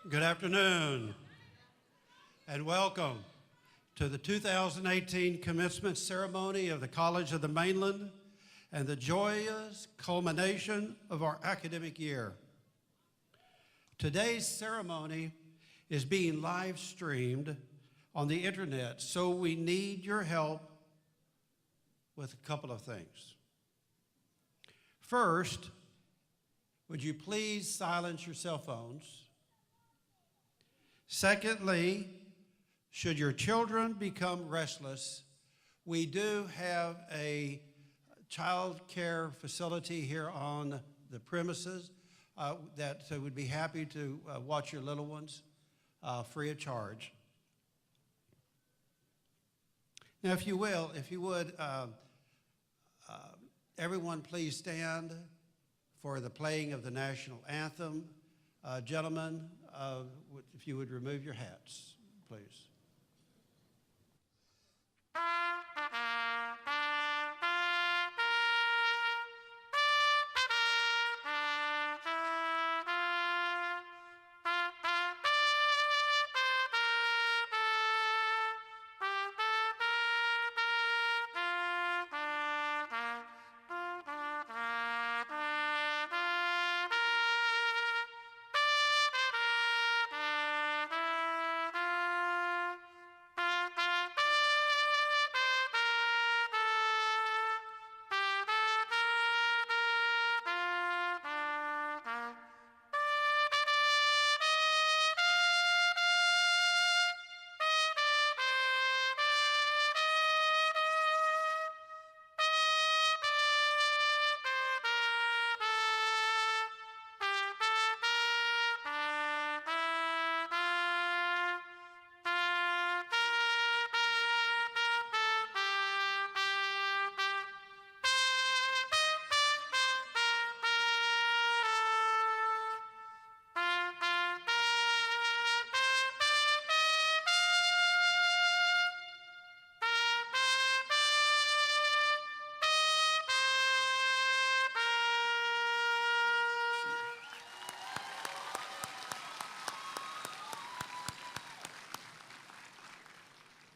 Good afternoon, and welcome to the 2018 Commencement Ceremony of the College of the Mainland and the joyous culmination of our academic year. Today's ceremony is being live streamed on the internet, so we need your help with a couple of things. First, would you please silence your cell phones? Secondly, should your children become restless, we do have a child care facility here on the premises that would be happy to watch your little ones free of charge. Now, if you would, everyone please stand for the playing of the national anthem. Gentlemen, if you would remove your hats, please.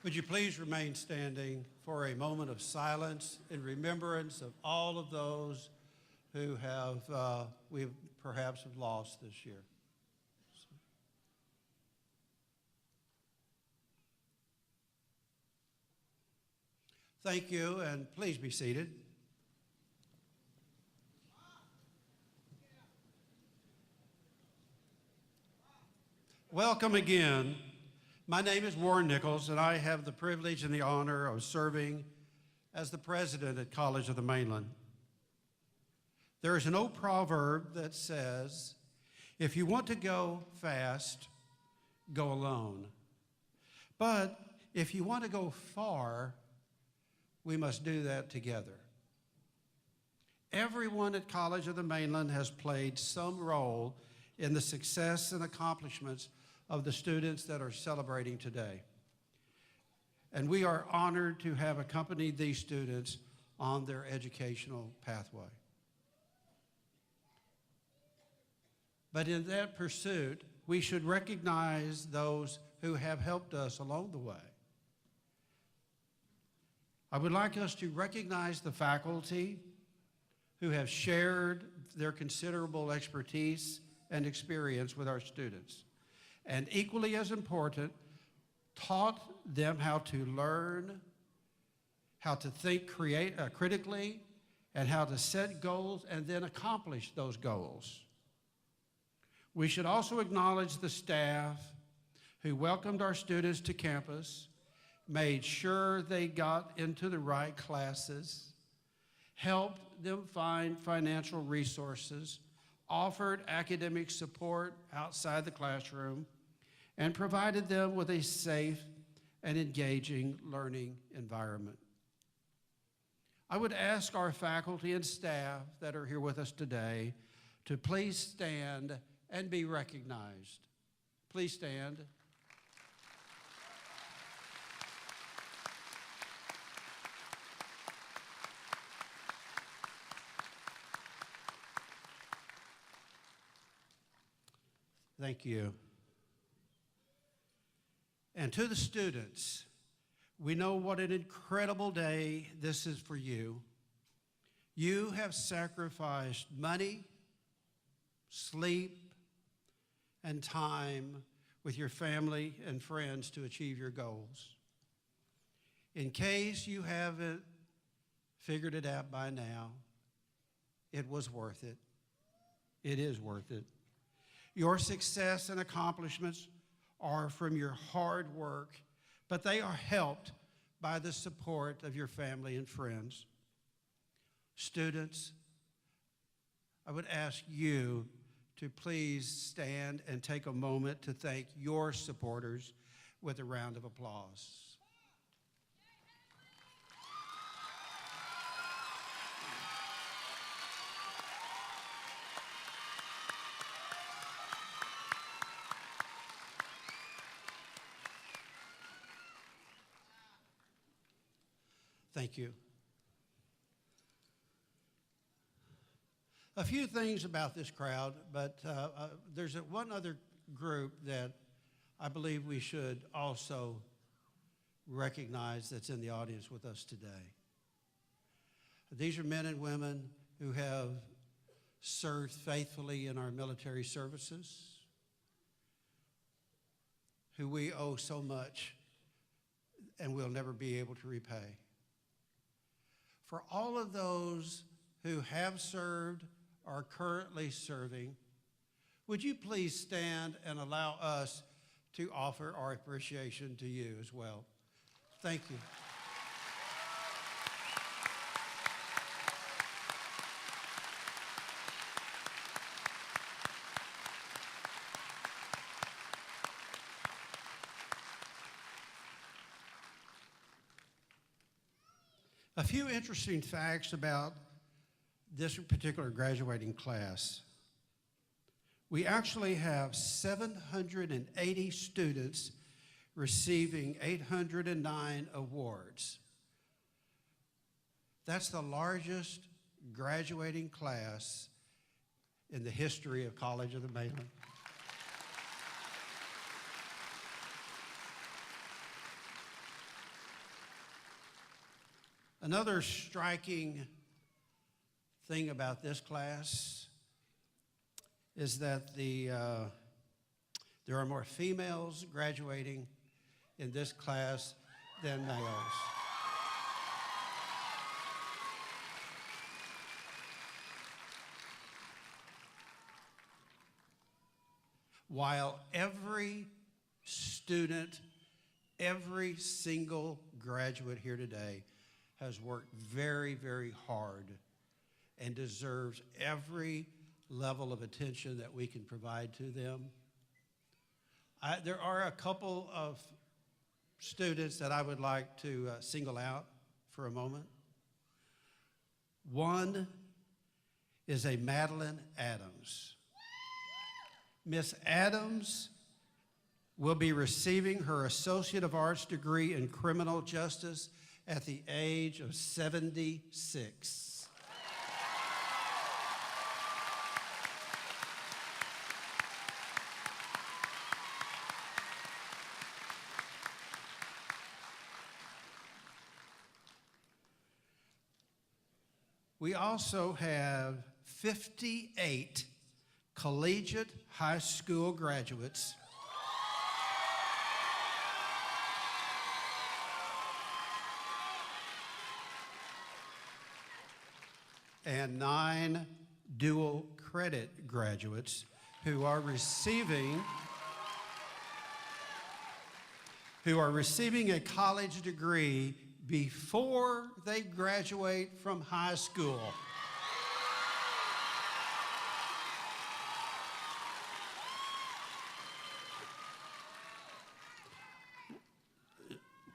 Would you please remain standing for a moment of silence in remembrance of all of those who we perhaps have lost this year. Thank you, and please be seated. Welcome again. My name is Warren Nichols, and I have the privilege and the honor of serving as the president at College of the Mainland. There is an old proverb that says, if you want to go fast, go alone. But if you want to go far, we must do that together. Everyone at College of the Mainland has played some role in the success and accomplishments of the students that are celebrating today. And we are honored to have accompanied these students on their educational pathway. But in that pursuit, we should recognize those who have helped us along the way. I would like us to recognize the faculty who have shared their considerable expertise and experience with our students. And equally as important, taught them how to learn, how to think critically, and how to set goals and then accomplish those goals. We should also acknowledge the staff who welcomed our students to campus, made sure they got into the right classes, helped them find financial resources, offered academic support outside the classroom, and provided them with a safe and engaging learning environment. I would ask our faculty and staff that are here with us today to please stand and be recognized. Please stand. Thank you. And to the students, we know what an incredible day this is for you. You have sacrificed money, sleep, and time with your family and friends to achieve your goals. In case you haven't figured it out by now, it was worth it. It is worth it. Your success and accomplishments are from your hard work, but they are helped by the support of your family and friends. Students, I would ask you to please stand and take a moment to thank your supporters with a round of applause. Thank you. A few things about this crowd, but there's one other group that I believe we should also recognize that's in the audience with us today. These are men and women who have served faithfully in our military services, who we owe so much and will never be able to repay. For all of those who have served, are currently serving, would you please stand and allow us to offer our appreciation to you as well? Thank you. A few interesting facts about this particular graduating class. We actually have 780 students receiving 809 awards. That's the largest graduating class in the history of College of the Mainland. Another striking thing about this class is that there are more females graduating in this class than males. While every student, every single graduate here today has worked very, very hard and deserves every level of attention that we can provide to them. There are a couple of students that I would like to single out for a moment. One is a Madeline Adams. Miss Adams will be receiving her Associate of Arts degree in Criminal Justice at the age of 76. We also have 58 collegiate high school graduates and 9 dual credit graduates who are receiving a college degree before they graduate from high school.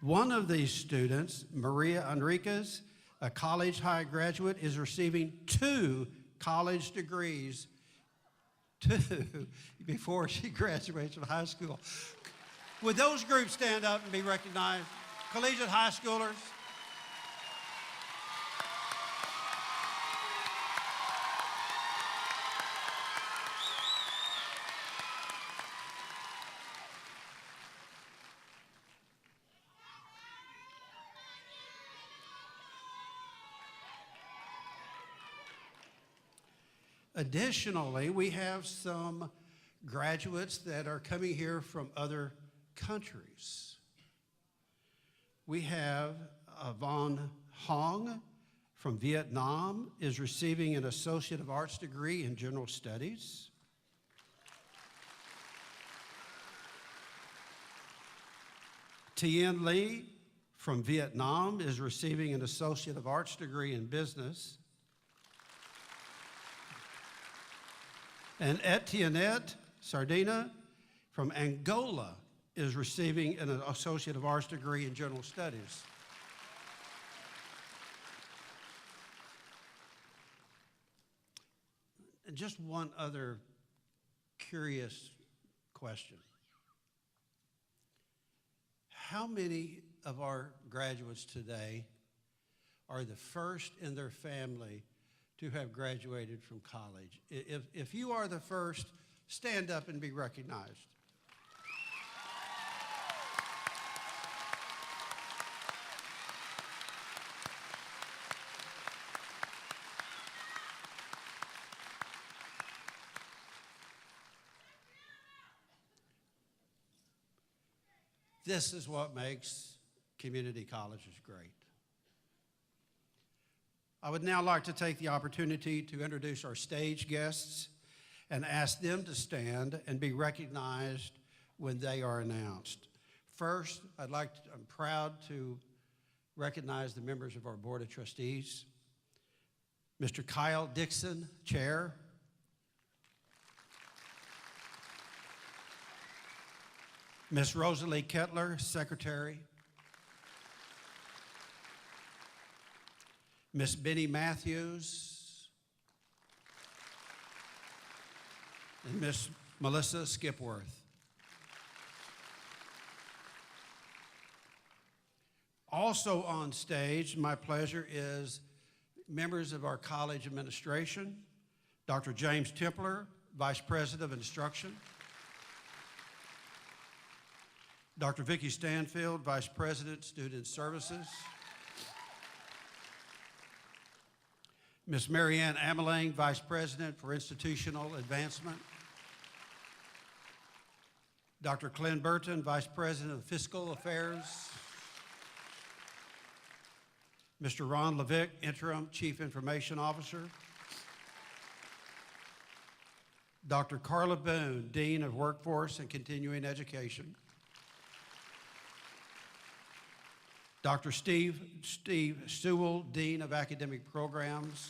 One of these students, Maria Enriquez, a college high graduate, is receiving 2 college degrees before she graduates from high school. Would those groups stand up and be recognized? Collegiate high schoolers. Additionally, we have some graduates that are coming here from other countries. We have Von Hong from Vietnam is receiving an Associate of Arts degree in General Studies. Tien Lee from Vietnam is receiving an Associate of Arts degree in Business. And Etienne Sardina from Angola is receiving an Associate of Arts degree in General Studies. And just one other curious question. How many of our graduates today are the first in their family to have graduated from college? If you are the first, stand up and be recognized. This is what makes community colleges great. I would now like to take the opportunity to introduce our stage guests and ask them to stand and be recognized when they are announced. First, I'm proud to recognize the members of our Board of Trustees. Mr. Kyle Dixon, Chair. Ms. Rosalie Kettler, Secretary. Ms. Benny Matthews. And Ms. Melissa Skipworth. Also on stage, my pleasure is members of our college administration, Dr. James Templer, Vice President of Instruction. Dr. Vicki Stanfield, Vice President, Student Services. Ms. Marianne Ameling, Vice President for Institutional Advancement. Dr. Clint Burton, Vice President of Fiscal Affairs. Mr. Ron Levick, Interim Chief Information Officer. Dr. Carla Boone, Dean of Workforce and Continuing Education. Dr. Steve Sewell, Dean of Academic Programs.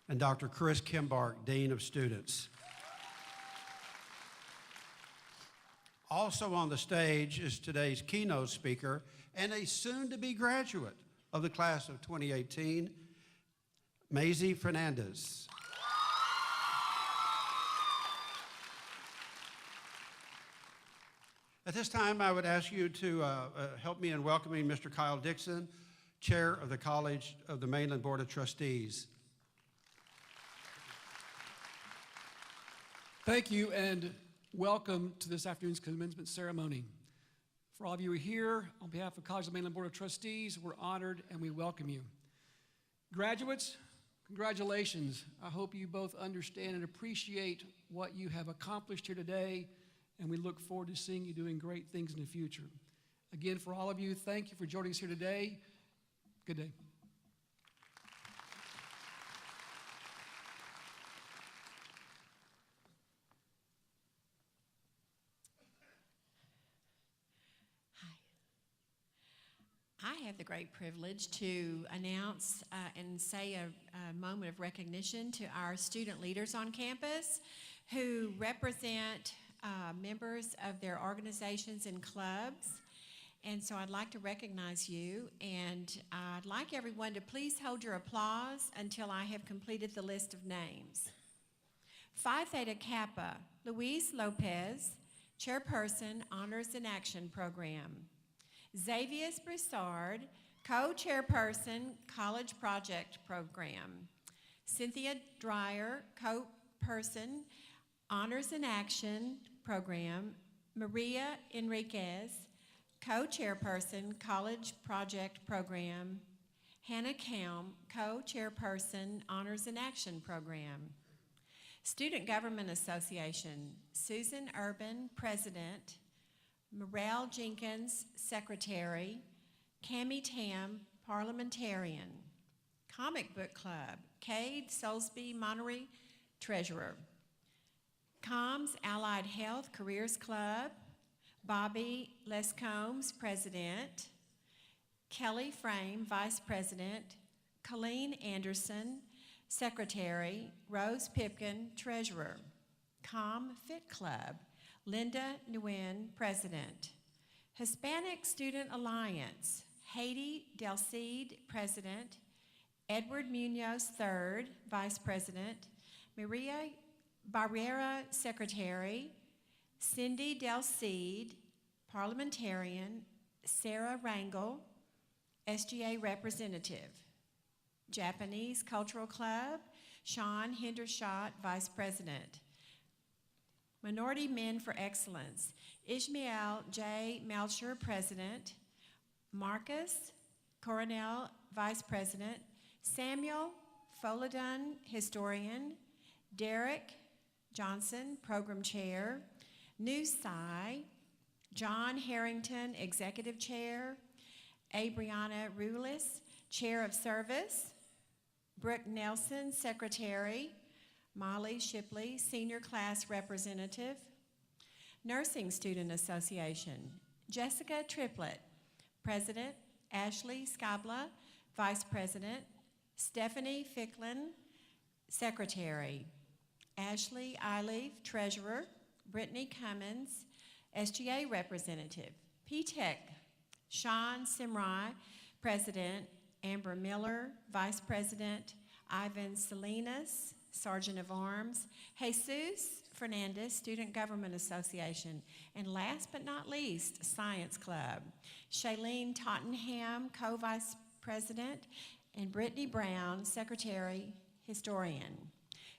And Dr. Chris Kimbark, Dean of Students. Also on the stage is today's keynote speaker and a soon-to-be graduate of the class of 2018, Maisie Fernandez. At this time, I would ask you to help me in welcoming Mr. Kyle Dixon, Chair of the College of the Mainland Board of Trustees. Thank you, and welcome to this afternoon's commencement ceremony. For all of you who are here, on behalf of College of the Mainland Board of Trustees, we're honored and we welcome you. Graduates, congratulations. I hope you both understand and appreciate what you have accomplished here today, and we look forward to seeing you doing great things in the future. Again, for all of you, thank you for joining us here today. Good day. I have the great privilege to announce and say a moment of recognition to our student leaders on campus who represent members of their organizations and clubs. And so I'd like to recognize you, and I'd like everyone to please hold your applause until I have completed the list of names. Phi Theta Kappa, Luis Lopez, Chairperson, Honors in Action Program. Xavier Broussard, Co-Chairperson, College Project Program. Cynthia Dreyer, Co-Person, Honors in Action Program. Maria Enriquez, Co-Chairperson, College Project Program. Hannah Kelm, co-chairperson, Honors in Action Program. Student Government Association, Susan Urban, president. Morel Jenkins, secretary. Cammie Tam, parliamentarian. Comic Book Club, Cade Soulsby Monnery, treasurer. Comms Allied Health Careers Club, Bobby Lescombs, president. Kelly Frame, vice president. Colleen Anderson, secretary. Rose Pipkin, treasurer. Com Fit Club, Linda Nguyen, president. Hispanic Student Alliance, Haiti Delcide, president. Edward Munoz, third, vice president. Maria Barrera, secretary. Cindy Delcide, parliamentarian. Sarah Rangel, SGA representative. Japanese Cultural Club, Sean Hendershot, vice president. Minority Men for Excellence, Ishmael J. Melcher, president. Marcus Coronel, vice president. Samuel Foladun, historian. Derek Johnson, program chair. New Psi, John Harrington, executive chair. Abriana Rulis, chair of service. Brooke Nelson, secretary. Molly Shipley, senior class representative. Nursing Student Association, Jessica Triplett, president. Ashley Scabla, vice president. Stephanie Ficklin, secretary. Ashley Eileve, treasurer. Brittany Cummins, SGA representative. P-TECH, Sean Simrai, president. Amber Miller, vice president. Ivan Salinas, sergeant of arms. Jesus Fernandez, Student Government Association. And last but not least, Science Club. Shailene Tottenham, co-vice president. And Brittany Brown, secretary, historian.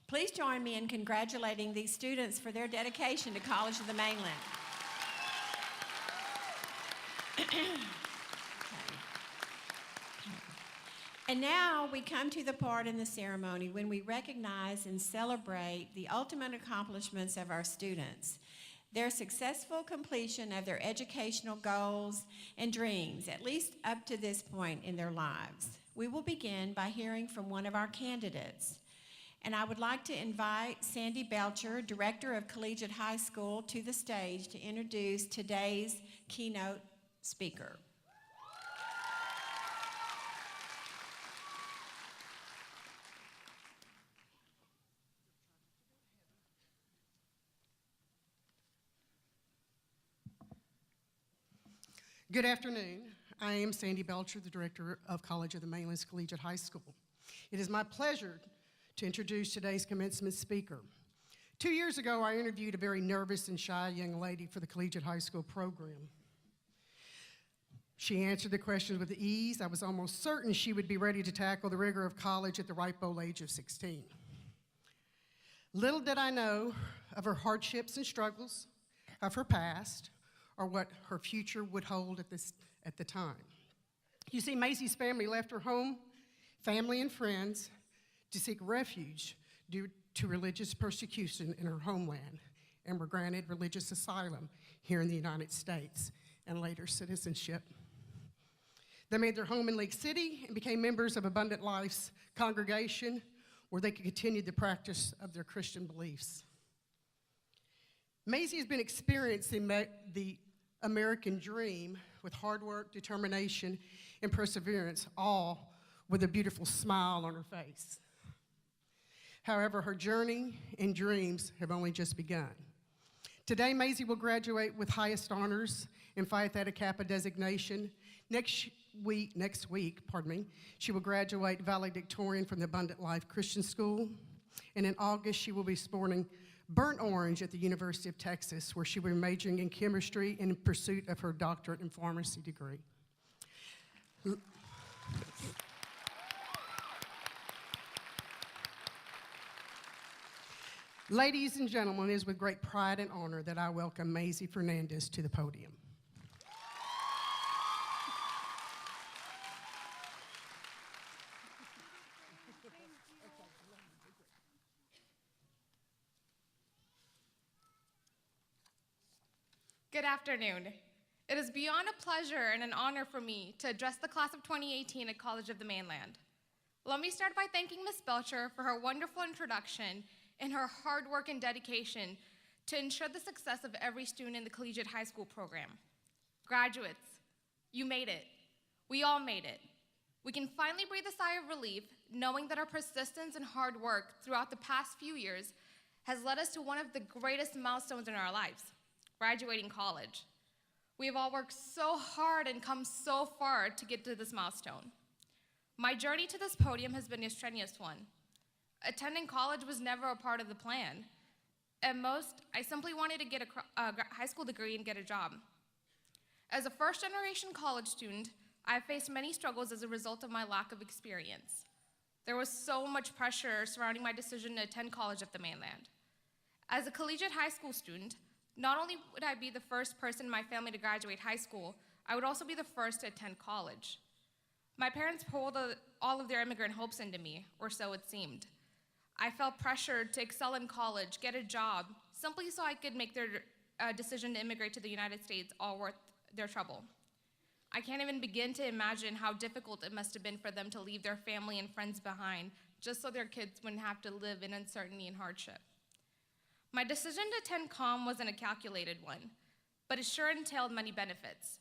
Please join me in congratulating these students for their dedication to College of the Mainland. And now we come to the part in the ceremony when we recognize and celebrate the ultimate accomplishments of our students, their successful completion of their educational goals and dreams, at least up to this point in their lives. We will begin by hearing from one of our candidates. And I would like to invite Sandy Belcher, Director of Collegiate High School, to the stage to introduce today's keynote speaker. Good afternoon. I am Sandy Belcher, the Director of College of the Mainland's Collegiate High School. It is my pleasure to introduce today's commencement speaker. 2 years ago, I interviewed a very nervous and shy young lady for the Collegiate High School program. She answered the questions with ease. I was almost certain she would be ready to tackle the rigor of college at the ripe old age of 16. Little did I know of her hardships and struggles, of her past, or what her future would hold at the time. You see, Maisie's family left her home, family and friends, to seek refuge due to religious persecution in her homeland and were granted religious asylum here in the United States and later citizenship. They made their home in Lake City and became members of Abundant Life's congregation where they could continue the practice of their Christian beliefs. Maisie has been experiencing the American dream with hard work, determination, and perseverance, all with a beautiful smile on her face. However, her journey and dreams have only just begun. Today, Maisie will graduate with highest honors and Phi Theta Kappa designation. Next week, she will graduate valedictorian from the Abundant Life Christian School. And in August, she will be sporting burnt orange at the University of Texas, where she will be majoring in chemistry in pursuit of her doctorate in pharmacy degree. Ladies and gentlemen, it is with great pride and honor that I welcome Maisie Fernandez to the podium. Good afternoon. It is beyond a pleasure and an honor for me to address the class of 2018 at College of the Mainland. Let me start by thanking Ms. Belcher for her wonderful introduction and her hard work and dedication to ensure the success of every student in the collegiate high school program. Graduates, you made it. We all made it. We can finally breathe a sigh of relief knowing that our persistence and hard work throughout the past few years has led us to one of the greatest milestones in our lives, graduating college. We have all worked so hard and come so far to get to this milestone. My journey to this podium has been a strenuous one. Attending college was never a part of the plan. At most, I simply wanted to get a high school degree and get a job. As a first-generation college student, I have faced many struggles as a result of my lack of experience. There was so much pressure surrounding my decision to attend college at the mainland. As a collegiate high school student, not only would I be the first person in my family to graduate high school, I would also be the first to attend college. My parents poured all of their immigrant hopes into me, or so it seemed. I felt pressured to excel in college, get a job, simply so I could make their decision to immigrate to the United States all worth their trouble. I can't even begin to imagine how difficult it must have been for them to leave their family and friends behind just so their kids wouldn't have to live in uncertainty and hardship. My decision to attend COM wasn't a calculated one, but it sure entailed many benefits.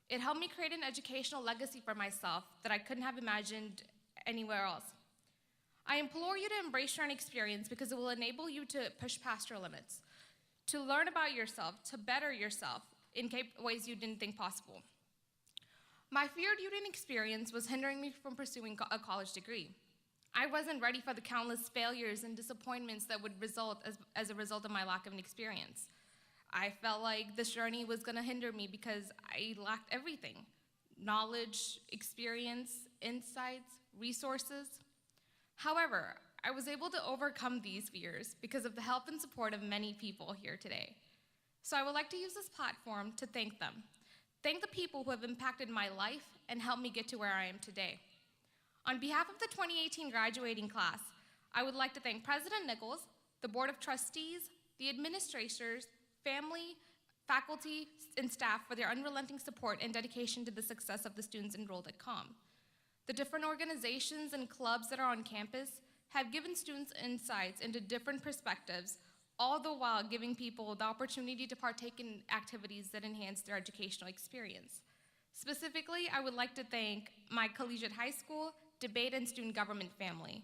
It helped me create an educational legacy for myself that I couldn't have imagined anywhere else. I implore you to embrace your own experience because it will enable you to push past your limits, to learn about yourself, to better yourself in ways you didn't think possible. My feared student experience was hindering me from pursuing a college degree. I wasn't ready for the countless failures and disappointments that would result as a result of my lack of an experience. I felt like this journey was gonna hinder me because I lacked everything: knowledge, experience, insights, resources. However, I was able to overcome these fears because of the help and support of many people here today. So I would like to use this platform to thank them. Thank the people who have impacted my life and helped me get to where I am today. On behalf of the 2018 graduating class, I would like to thank President Nichols, the Board of Trustees, the administrators, family, faculty, and staff for their unrelenting support and dedication to the success of the students enrolled at COM. The different organizations and clubs that are on campus have given students insights into different perspectives, all the while giving people the opportunity to partake in activities that enhance their educational experience. Specifically, I would like to thank my collegiate high school, debate, and student government family.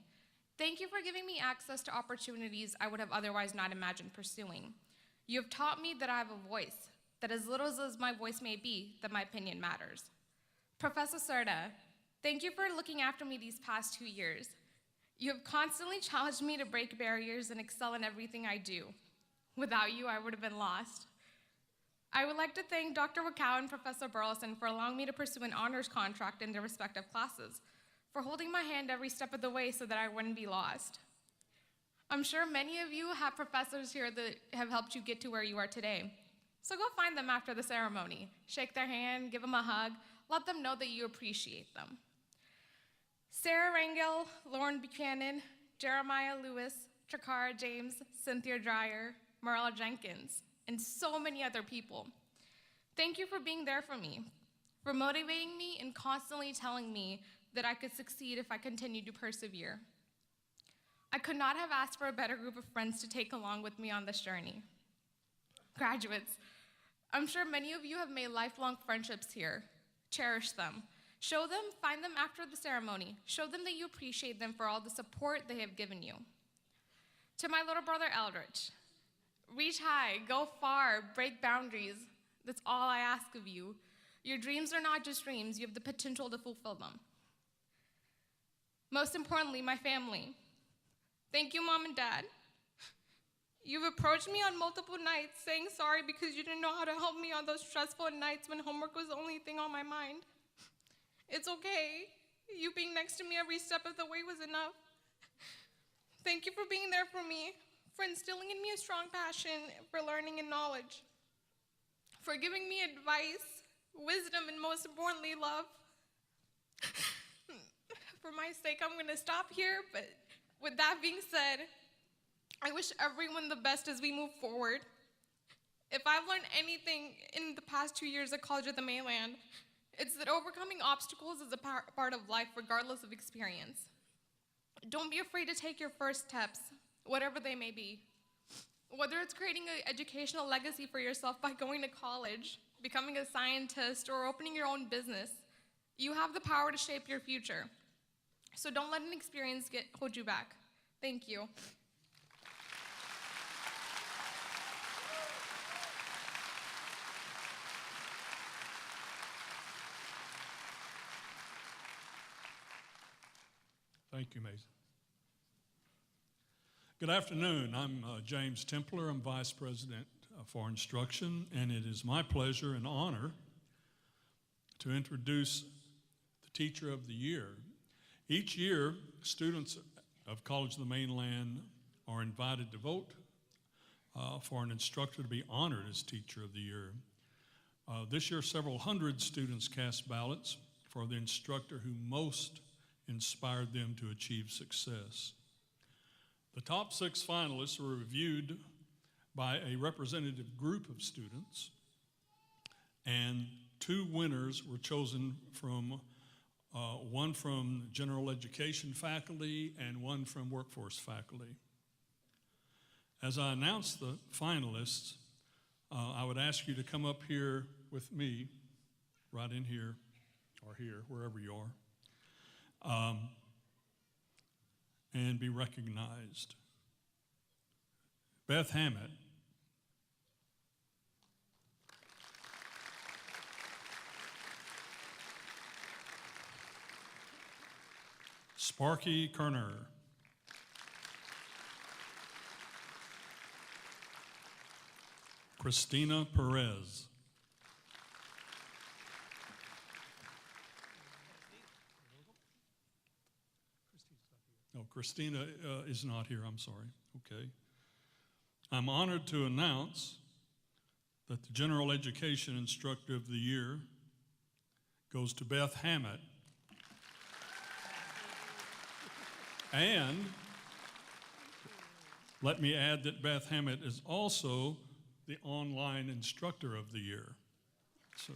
Thank you for giving me access to opportunities I would have otherwise not imagined pursuing. You have taught me that I have a voice, that as little as my voice may be, that my opinion matters. Professor Serta, thank you for looking after me these past 2 years. You have constantly challenged me to break barriers and excel in everything I do. Without you, I would have been lost. I would like to thank Dr. Wakao and Professor Burleson for allowing me to pursue an honors contract in their respective classes, for holding my hand every step of the way so that I wouldn't be lost. I'm sure many of you have professors here that have helped you get to where you are today. So go find them after the ceremony. Shake their hand, give them a hug, let them know that you appreciate them. Sarah Rangel, Lauren Buchanan, Jeremiah Lewis, Trakara James, Cynthia Dreyer, Marla Jenkins, and so many other people. Thank you for being there for me, for motivating me and constantly telling me that I could succeed if I continued to persevere. I could not have asked for a better group of friends to take along with me on this journey. Graduates, I'm sure many of you have made lifelong friendships here. Cherish them. Show them, find them after the ceremony. Show them that you appreciate them for all the support they have given you. To my little brother Eldridge, reach high, go far, break boundaries. That's all I ask of you. Your dreams are not just dreams, you have the potential to fulfill them. Most importantly, my family. Thank you, Mom and Dad. You've approached me on multiple nights saying sorry because you didn't know how to help me on those stressful nights when homework was the only thing on my mind. It's okay. You being next to me every step of the way was enough. Thank you for being there for me, for instilling in me a strong passion for learning and knowledge, for giving me advice, wisdom, and most importantly, love. For my sake, I'm gonna stop here, but with that being said, I wish everyone the best as we move forward. If I've learned anything in the past 2 years at College of the Mainland, it's that overcoming obstacles is a part of life regardless of experience. Don't be afraid to take your first steps, whatever they may be. Whether it's creating an educational legacy for yourself by going to college, becoming a scientist, or opening your own business, you have the power to shape your future. So don't let an experience hold you back. Thank you. Thank you, Mason. Good afternoon. I'm James Templer. I'm Vice President for Instruction, and it is my pleasure and honor to introduce the Teacher of the Year. Each year, students of College of the Mainland are invited to vote for an instructor to be honored as Teacher of the Year. This year, several hundred students cast ballots for the instructor who most inspired them to achieve success. The top 6 finalists were reviewed by a representative group of students, and 2 winners were chosen from one from general education faculty and one from workforce faculty. As I announce the finalists, I would ask you to come up here with me, right in here, or here, wherever you are, and be recognized. Beth Hammett. Sparky Kerner. Christina Perez. No, Christina is not here, I'm sorry. Okay. I'm honored to announce that the General Education Instructor of the Year goes to Beth Hammett. And let me add that Beth Hammett is also the Online Instructor of the Year. So.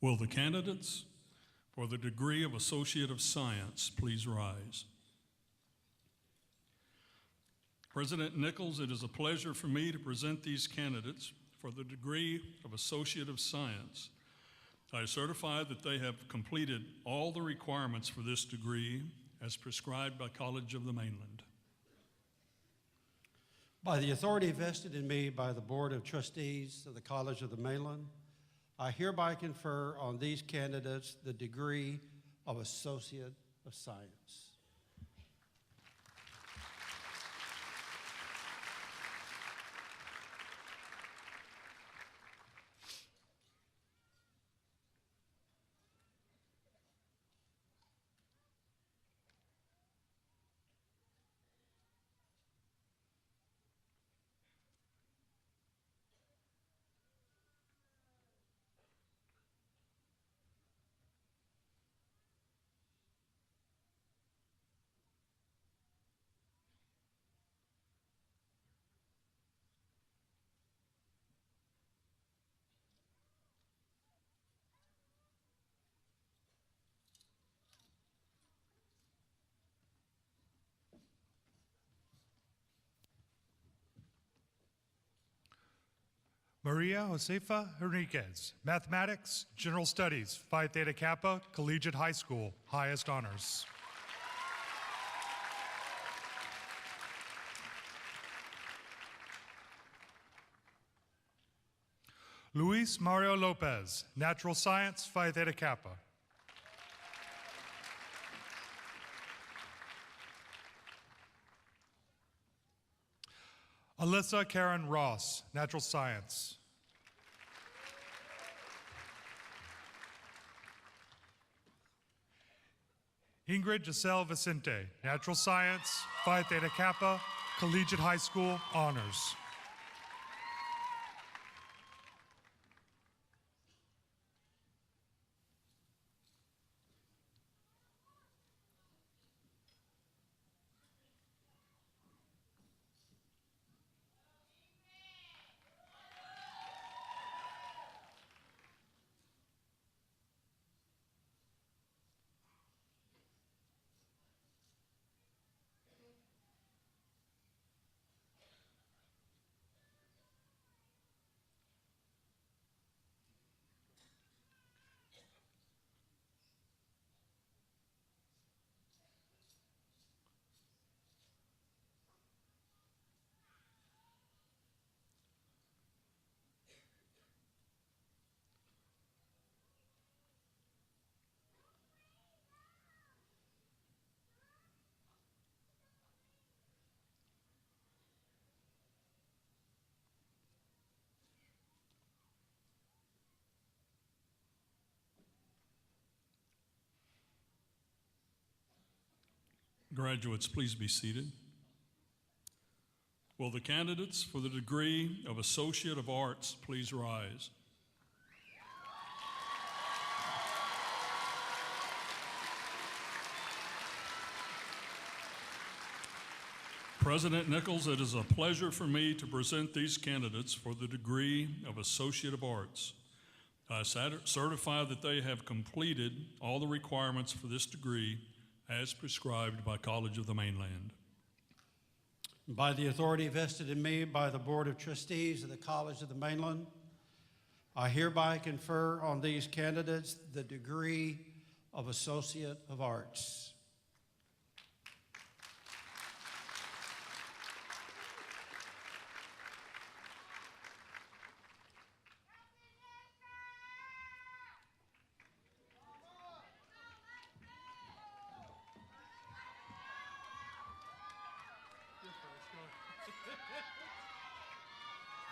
Will the candidates for the degree of Associate of Science please rise? President Nichols, it is a pleasure for me to present these candidates for the degree of Associate of Science. I certify that they have completed all the requirements for this degree as prescribed by College of the Mainland. By the authority vested in me by the Board of Trustees of the College of the Mainland, I hereby confer on these candidates the degree of Associate of Science. Maria Josefa Henriquez, Mathematics, General Studies, Phi Theta Kappa, Collegiate High School, highest honors. Luis Mario Lopez, Natural Science, Phi Theta Kappa. Alyssa Karen Ross, Natural Science. Ingrid Giselle Vicente, Natural Science, Phi Theta Kappa, Collegiate High School, honors. Graduates, please be seated. Will the candidates for the degree of Associate of Arts please rise? President Nichols, it is a pleasure for me to present these candidates for the degree of Associate of Arts. I certify that they have completed all the requirements for this degree as prescribed by College of the Mainland. By the authority vested in me by the Board of Trustees of the College of the Mainland, I hereby confer on these candidates the degree of Associate of Arts.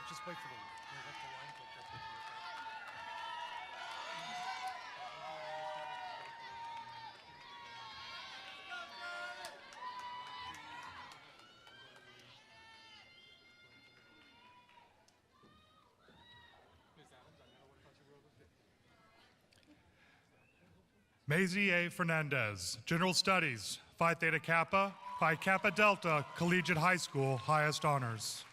Just wait for the line. Maisie A. Fernandez, General Studies, Phi Theta Kappa, Phi Kappa Delta, Collegiate High School, highest honors.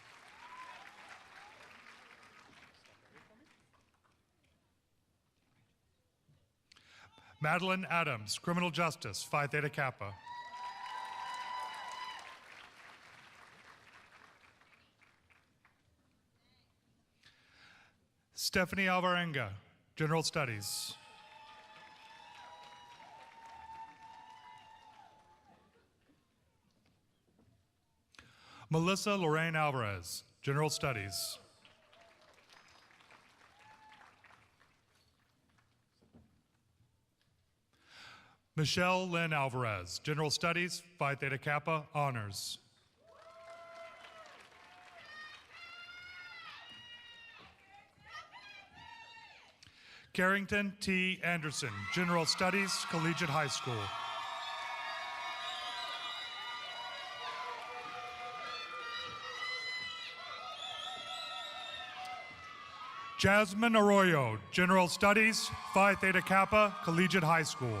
Madeline Adams, Criminal Justice, Phi Theta Kappa. Stephanie Alvarenga, General Studies. Melissa Lorraine Alvarez, General Studies. Michelle Lynn Alvarez, General Studies, Phi Theta Kappa, honors. Carrington T. Anderson, General Studies, Collegiate High School. Jasmine Arroyo, General Studies, Phi Theta Kappa, Collegiate High School.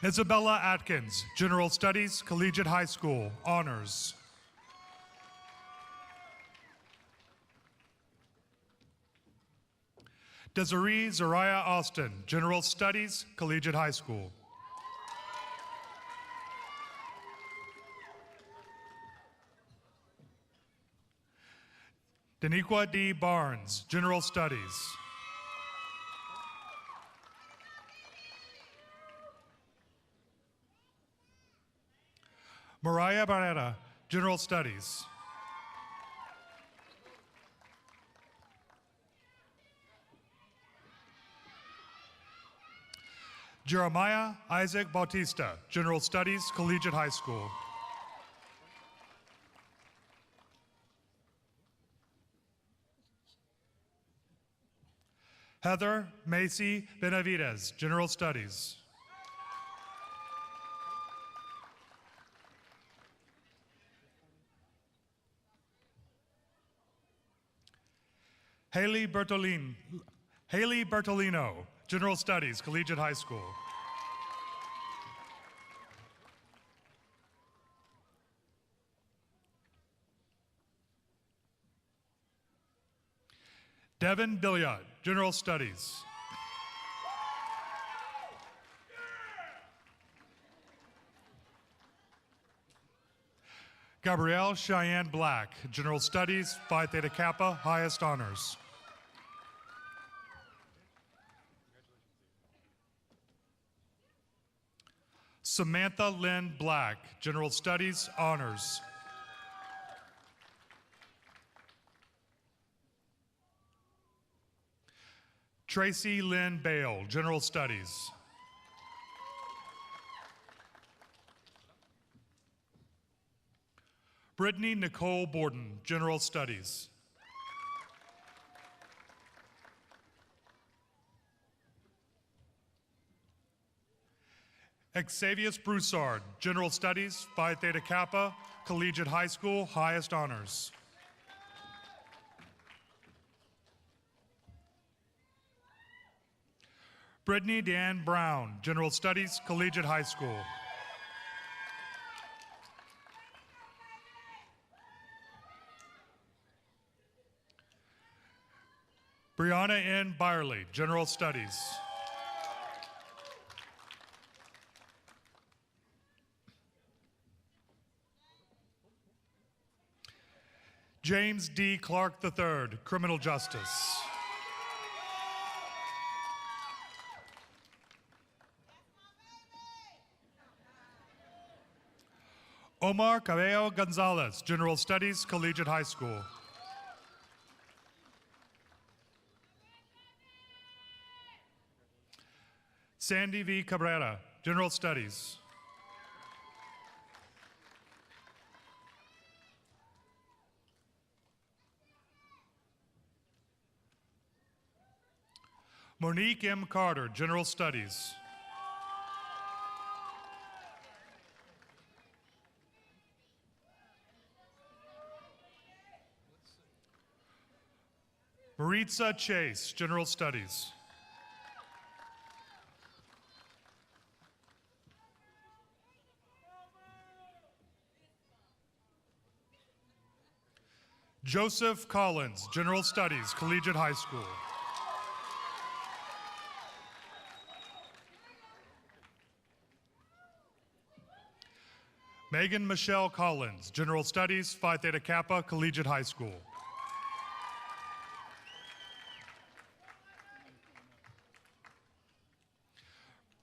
Isabella Atkins, General Studies, Collegiate High School, honors. Desiree Zariah Austin, General Studies, Collegiate High School. Daniqua D. Barnes, General Studies. Mariah Barrera, General Studies. Jeremiah Isaac Bautista, General Studies, Collegiate High School. Heather Macy Benavides, General Studies. Haley Bertolino, General Studies, Collegiate High School. Devin Billiot, General Studies. Gabrielle Cheyenne Black, General Studies, Phi Theta Kappa, highest honors. Samantha Lynn Black, General Studies, honors. Tracy Lynn Bale, General Studies. Brittany Nicole Borden, General Studies. Xavius Broussard, General Studies, Phi Theta Kappa, Collegiate High School, highest honors. Brittany Dan Brown, General Studies, Collegiate High School. Brianna N. Byerly, General Studies. James D. Clark III, Criminal Justice. Omar Cabello Gonzalez, General Studies, Collegiate High School. Sandy V. Cabrera, General Studies. Monique M. Carter, General Studies. Maritza Chase, General Studies. Joseph Collins, General Studies, Collegiate High School. Megan Michelle Collins, General Studies, Phi Theta Kappa, Collegiate High School.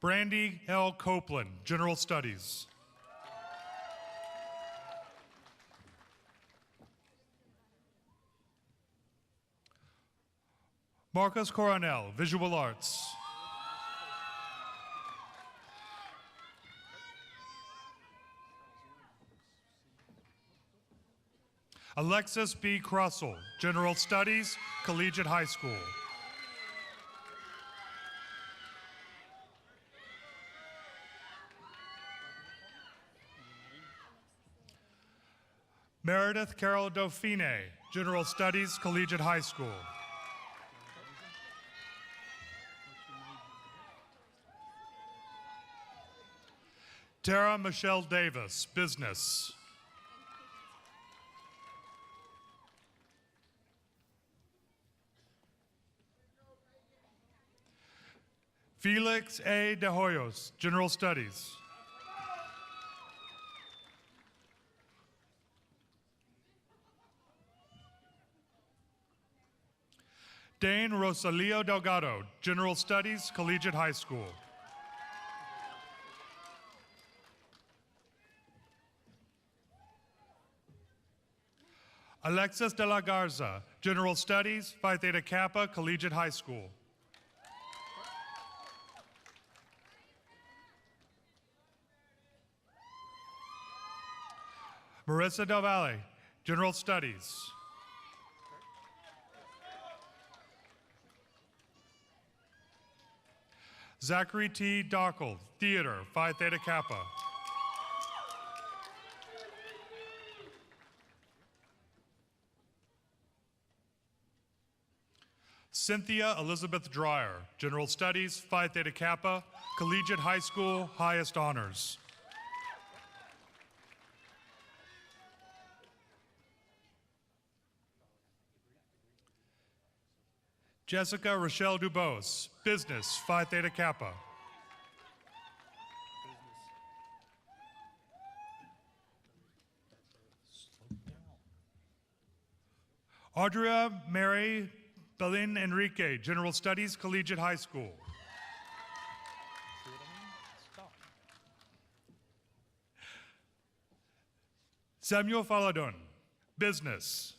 Brandy L. Copeland, General Studies. Marcus Coronel, Visual Arts. Alexis B. Crossell, General Studies, Collegiate High School. Meredith Carol Dauphine, General Studies, Collegiate High School. Tara Michelle Davis, Business. Felix A. De Hoyos, General Studies. Dane Rosalio Delgado, General Studies, Collegiate High School. Alexis de la Garza, General Studies, Phi Theta Kappa, Collegiate High School. Marissa Del Valle, General Studies. Zachary T. Dockel, Theater, Phi Theta Kappa. Cynthia Elizabeth Dreyer, General Studies, Phi Theta Kappa, Collegiate High School, highest honors. Jessica Rochelle Dubose, Business, Phi Theta Kappa. Audria Mary Belin Enrique, General Studies, Collegiate High School. Samuel Faladon, Business.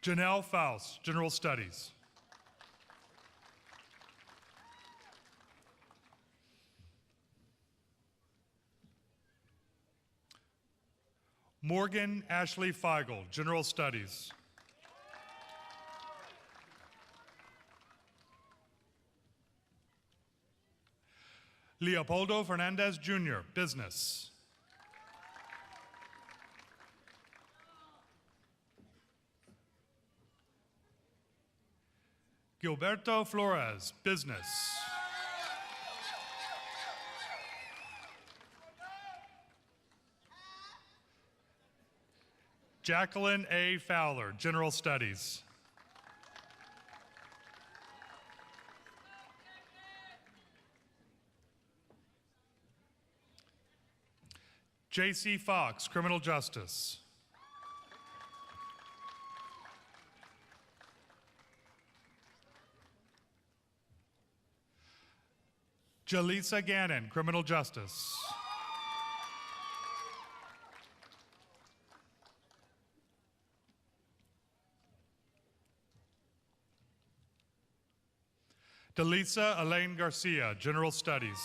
Janelle Faust, General Studies. Morgan Ashley Feigl, General Studies. Leopoldo Fernandez Jr., Business. Gilberto Flores, Business. Jacqueline A. Fowler, General Studies. J.C. Fox, Criminal Justice. Jaleesa Gannon, Criminal Justice. Delisa Elaine Garcia, General Studies.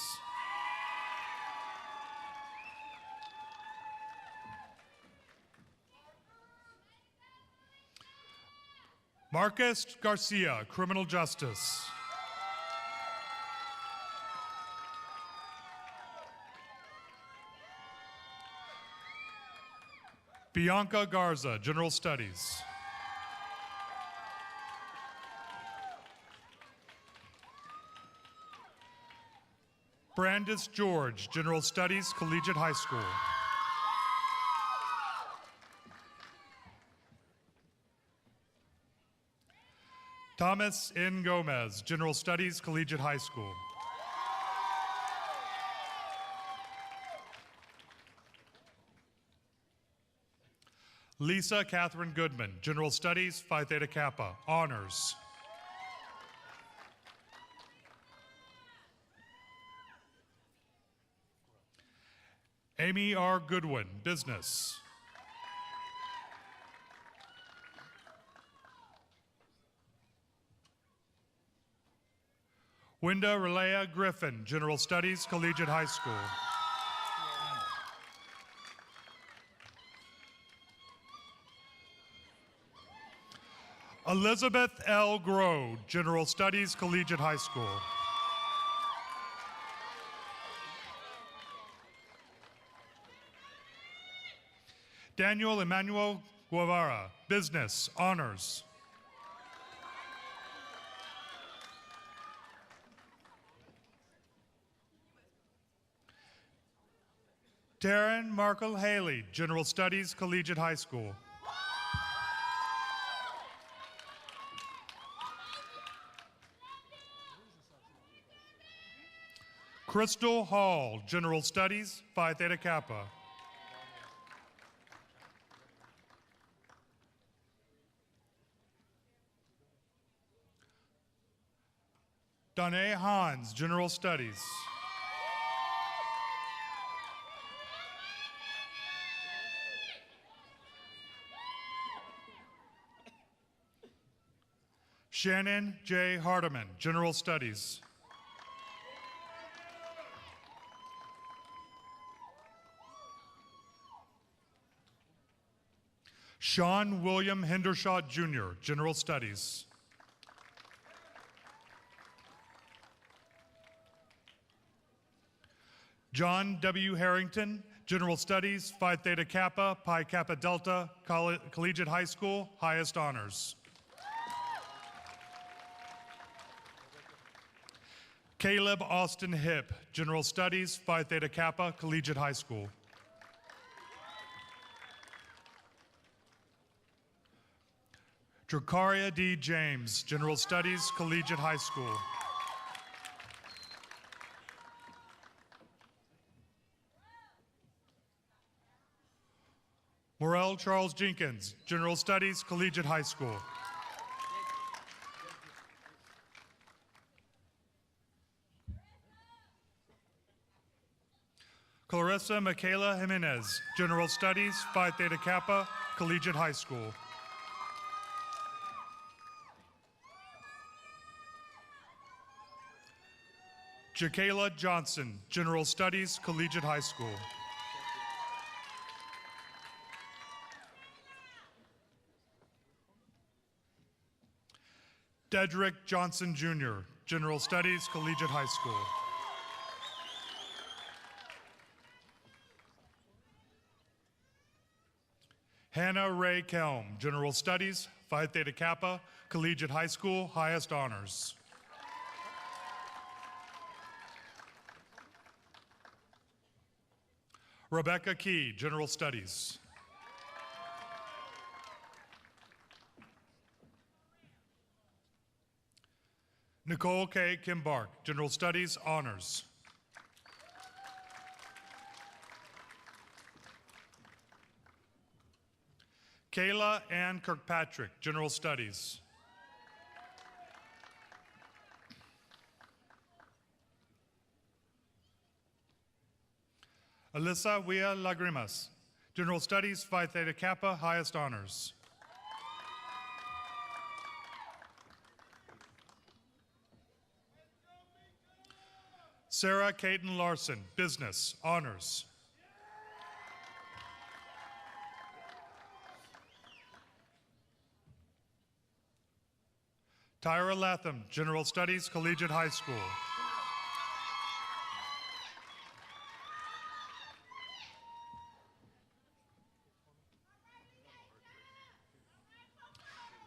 Marcus Garcia, Criminal Justice. Bianca Garza, General Studies. Brandis George, General Studies, Collegiate High School. Thomas N. Gomez, General Studies, Collegiate High School. Lisa Catherine Goodman, General Studies, Phi Theta Kappa, Honors. Amy R. Goodwin, Business. Winda Relea Griffin, General Studies, Collegiate High School. Elizabeth L. Groh, General Studies, Collegiate High School. Daniel Emmanuel Guevara, Business, Honors. Taryn Markle Haley, General Studies, Collegiate High School. Crystal Hall, General Studies, Phi Theta Kappa. Danae Hans, General Studies. Shannon J. Hardiman, General Studies. Sean William Hendershot Jr., General Studies. John W. Harrington, General Studies, Phi Theta Kappa, Pi Kappa Delta, Collegiate High School, highest honors. Caleb Austin Hipp, General Studies, Phi Theta Kappa, Collegiate High School. Dracaria D. James, General Studies, Collegiate High School. Morel Charles Jenkins, General Studies, Collegiate High School. Clarissa Michaela Jimenez, General Studies, Phi Theta Kappa, Collegiate High School. Jakayla Johnson, General Studies, Collegiate High School. Dedrick Johnson Jr., General Studies, Collegiate High School. Hannah Ray Kelm, General Studies, Phi Theta Kappa, Collegiate High School, highest honors. Rebecca Key, General Studies. Nicole K. Kimbark, General Studies, honors. Kayla Ann Kirkpatrick, General Studies. Alyssa Wea Lagrimas, General Studies, Phi Theta Kappa, highest honors. Sarah Caton Larson, Business, honors. Tyra Latham, General Studies, Collegiate High School.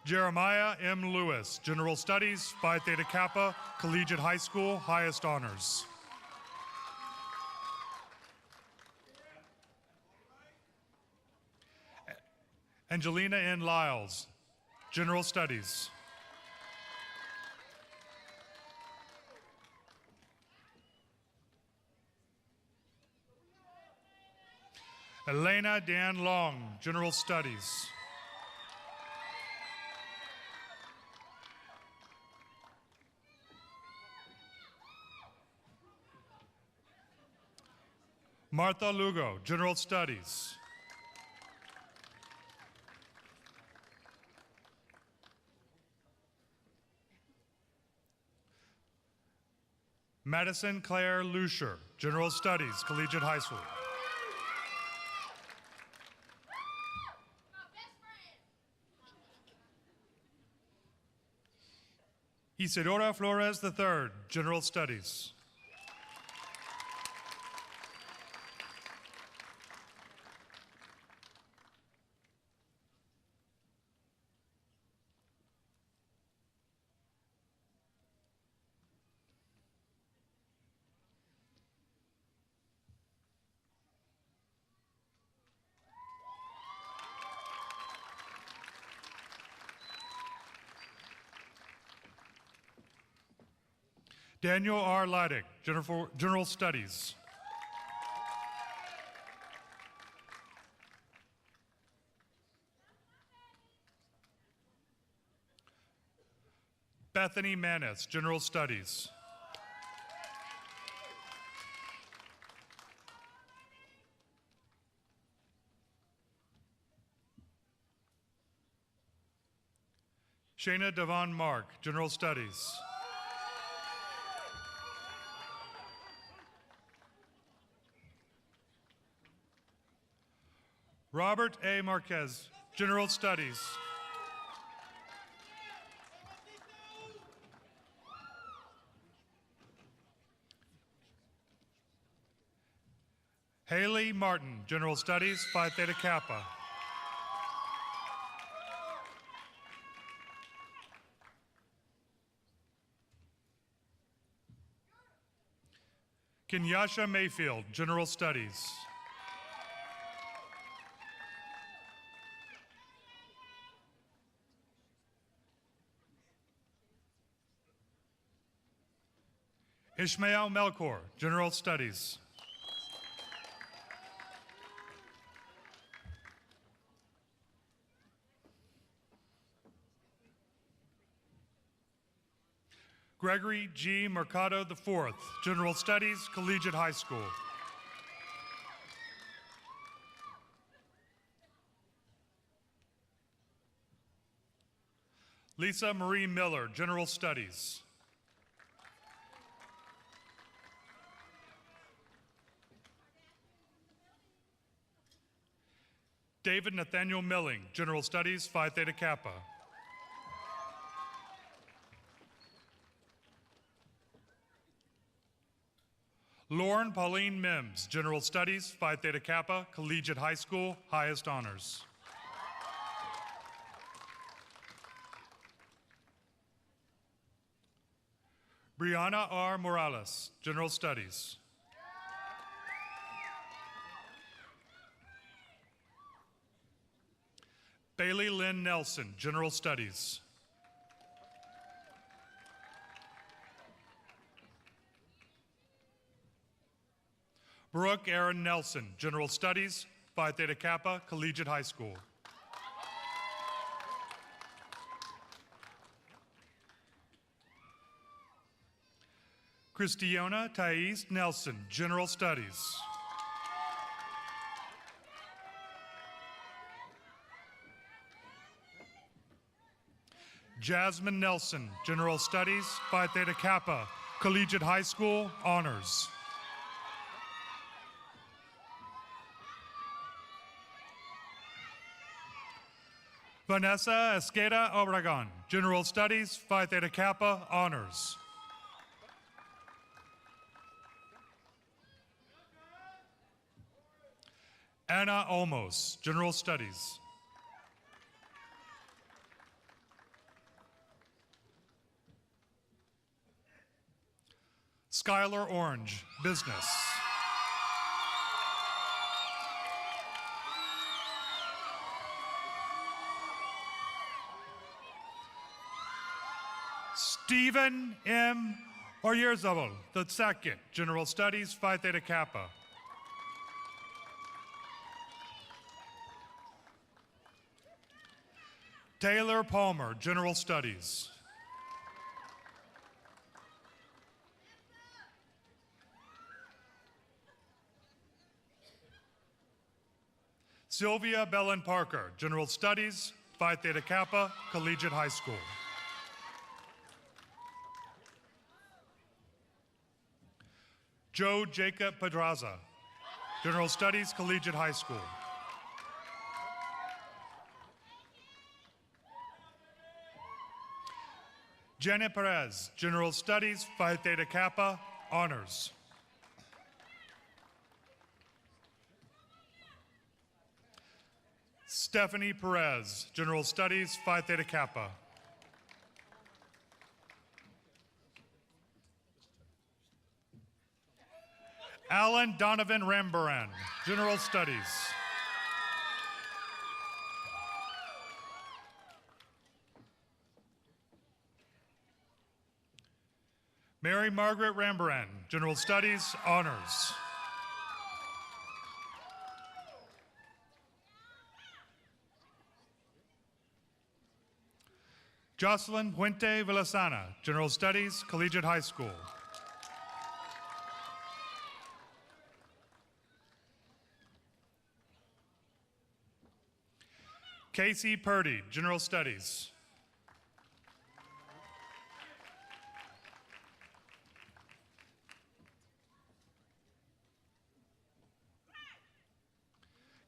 Jeremiah M. Lewis, General Studies, Phi Theta Kappa, Collegiate High School, highest honors. Angelina N. Lyles, General Studies. Elena Dan Long, General Studies. Martha Lugo, General Studies. Madison Claire Lucier, General Studies, Collegiate High School. Isidora Flores III, General Studies. Daniel R. Laddick, General Studies. Bethany Manis, General Studies. Shayna Devon Mark, General Studies. Robert A. Marquez, General Studies. Haley Martin, General Studies, Phi Theta Kappa. Kenyasha Mayfield, General Studies. Ishmael Melkor, General Studies. Gregory G. Mercado IV, General Studies, Collegiate High School. Lisa Marie Miller, General Studies. David Nathaniel Milling, General Studies, Phi Theta Kappa. Lauren Pauline Mims, General Studies, Phi Theta Kappa, Collegiate High School, highest honors. Brianna R. Morales, General Studies. Bailey Lynn Nelson, General Studies. Brooke Aaron Nelson, General Studies, Phi Theta Kappa, Collegiate High School. Christiana Thais Nelson, General Studies. Jasmine Nelson, General Studies, Phi Theta Kappa, Collegiate High School, honors. Vanessa Esqueda Obregon, General Studies, Phi Theta Kappa, honors. Anna Olmos, General Studies. Skylar Orange, Business. Stephen M. Oyerzabal, II, General Studies, Phi Theta Kappa. Taylor Palmer, General Studies. Sylvia Bellen Parker, General Studies, Phi Theta Kappa, Collegiate High School. Joe Jacob Pedraza, General Studies, Collegiate High School. Janet Perez, General Studies, Phi Theta Kappa, honors. Stephanie Perez, General Studies, Phi Theta Kappa. Alan Donovan Rambaran, General Studies. Mary Margaret Rambaran, General Studies, Honors. Jocelyn Puente Villasana, General Studies, Collegiate High School. Casey Purdy, General Studies.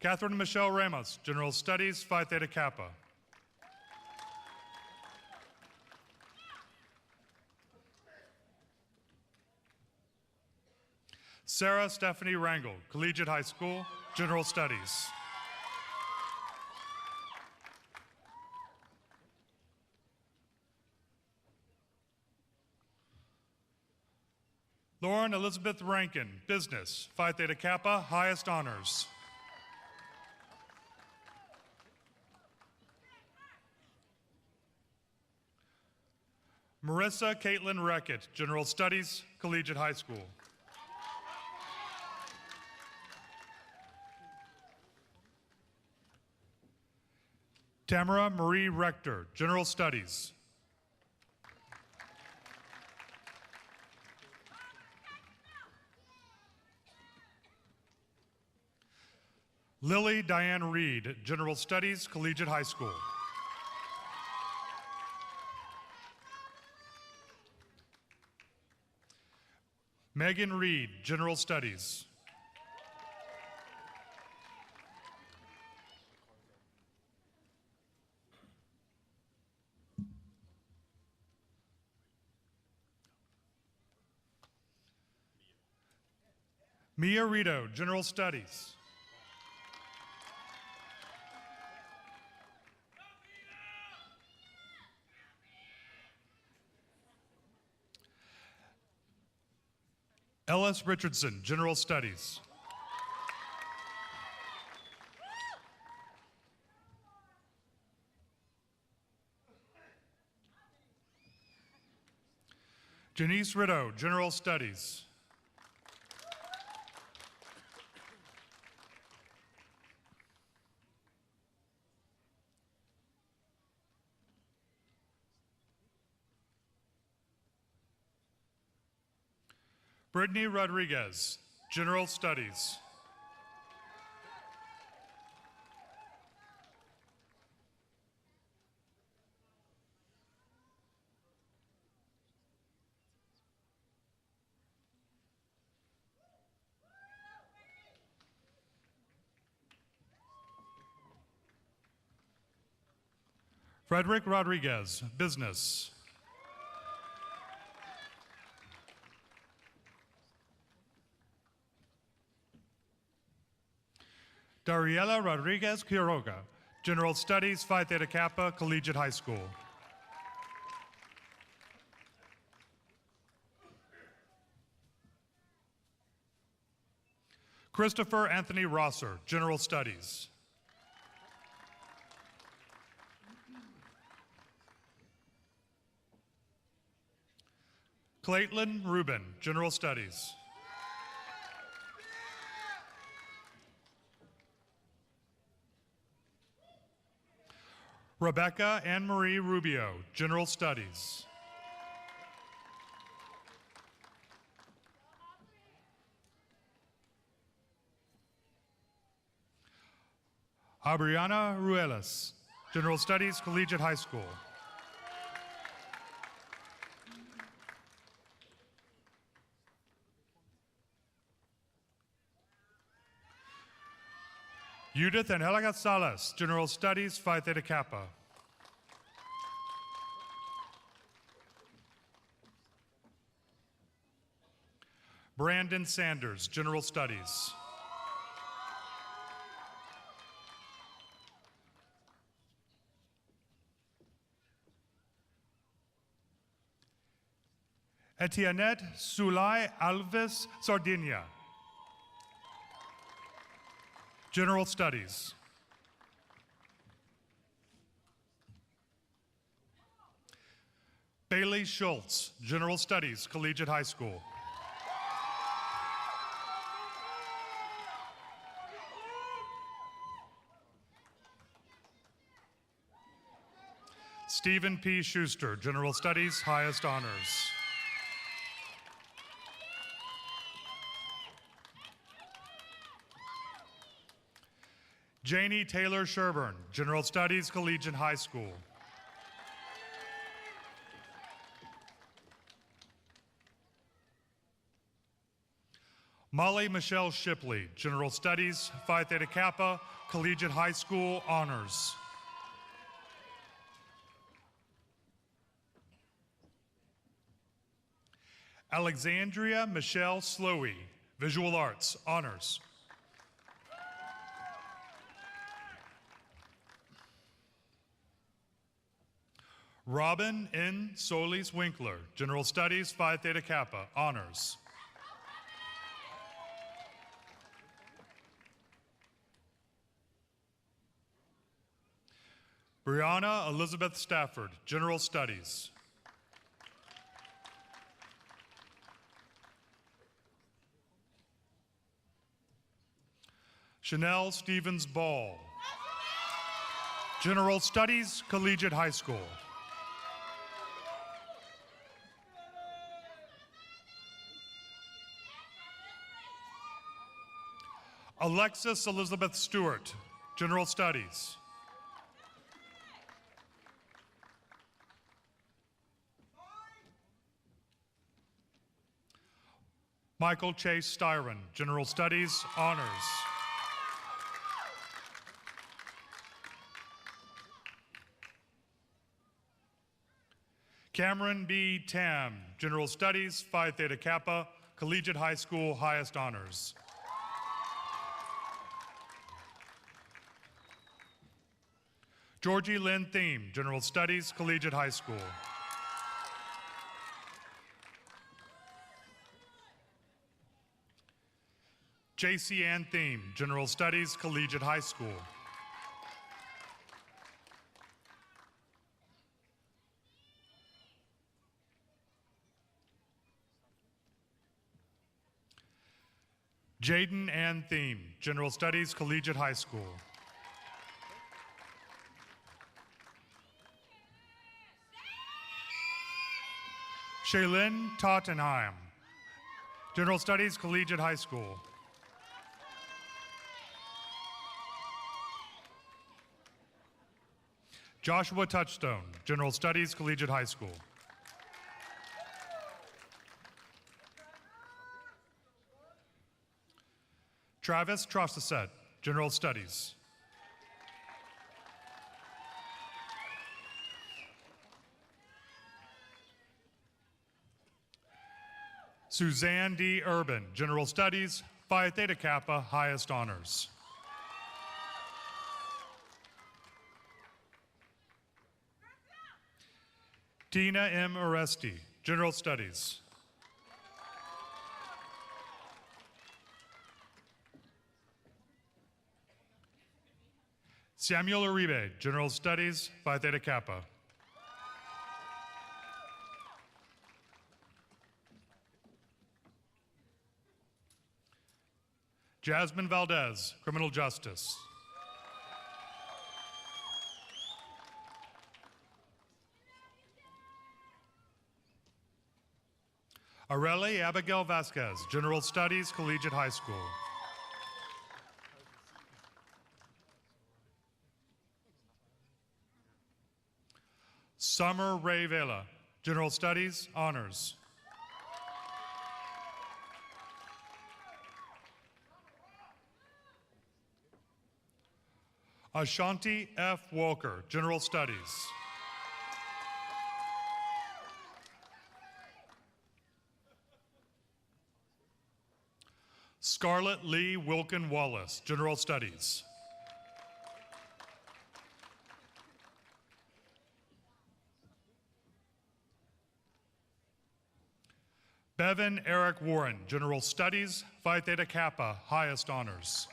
Catherine Michelle Ramos, General Studies, Phi Theta Kappa. Sarah Stephanie Rangel, Collegiate High School, General Studies. Lauren Elizabeth Rankin, Business, Phi Theta Kappa, highest honors. Marissa Caitlin Reckett, General Studies, Collegiate High School. Tamara Marie Rector, General Studies. Lily Diane Reed, General Studies, Collegiate High School. Megan Reed, General Studies. Mia Rito, General Studies. Ellis Richardson, General Studies. Janice Rideau, General Studies. Brittany Rodriguez, General Studies. Frederick Rodriguez, Business. Dariela Rodriguez Quiroga, General Studies, Phi Theta Kappa, Collegiate High School. Christopher Anthony Rosser, General Studies. Caitlin Rubin, General Studies. Rebecca Anne-Marie Rubio, General Studies. Abriana Ruelas, General Studies, Collegiate High School. Judith Angelica Salas, General Studies, Phi Theta Kappa. Brandon Sanders, General Studies. Etiennette Sulai Alves Sardinia, General Studies. Bailey Schultz, General Studies, Collegiate High School. Stephen P. Schuster, General Studies, highest honors. Janie Taylor Sherburne, General Studies, Collegiate High School. Molly Michelle Shipley, General Studies, Phi Theta Kappa, Collegiate High School, honors. Alexandria Michelle Slowey, Visual Arts, honors. Robin N. Solis Winkler, General Studies, Phi Theta Kappa, honors. Brianna Elizabeth Stafford, General Studies. Chanel Stevens Ball, General Studies, Collegiate High School. Alexis Elizabeth Stewart, General Studies. Michael Chase Styron, General Studies, honors. Cameron B. Tam, General Studies, Phi Theta Kappa, Collegiate High School, highest honors. Georgie Lynn Thiem, General Studies, Collegiate High School. J.C. Ann Thiem, General Studies, Collegiate High School. Jaden Ann Thiem, General Studies, Collegiate High School. Shaylin Tottenheim, General Studies, Collegiate High School. Joshua Touchstone, General Studies, Collegiate High School. Travis Trosset, General Studies. Suzanne D. Urban, General Studies, Phi Theta Kappa, highest honors. Tina M. Oresti, General Studies. Samuel Uribe, General Studies, Phi Theta Kappa. Jasmine Valdez, Criminal Justice. Areli Abigail Vasquez, General Studies, Collegiate High School. Summer Ray Vela, General Studies, honors. Ashanti F. Walker, General Studies. Scarlett Lee Wilkin Wallace, General Studies. Bevan Eric Warren, General Studies, Phi Theta Kappa, highest honors.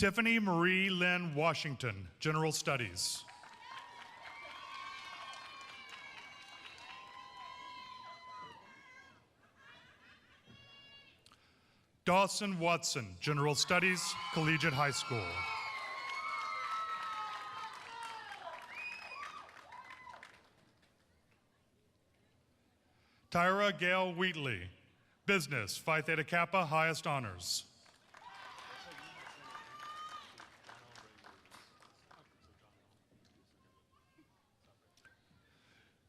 Tiffany Marie Lynn Washington, General Studies. Dawson Watson, General Studies, Collegiate High School. Tyra Gail Wheatley, Business, Phi Theta Kappa, Highest Honors.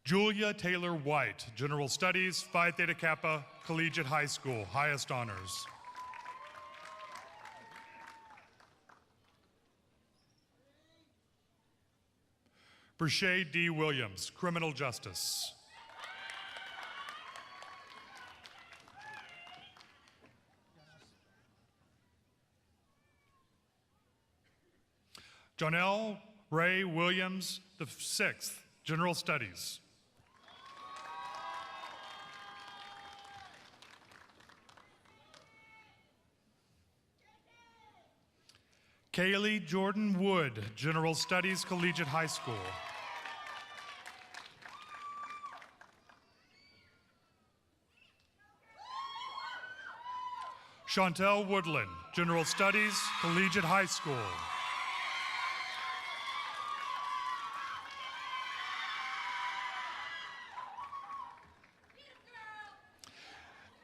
Julia Taylor White, General Studies, Phi Theta Kappa, Collegiate High School, Highest Honors. Brashay D. Williams, Criminal Justice. Jonelle Ray Williams, the 6th, General Studies. Kaylee Jordan Wood, General Studies, Collegiate High School. Chantel Woodland, General Studies, Collegiate High School.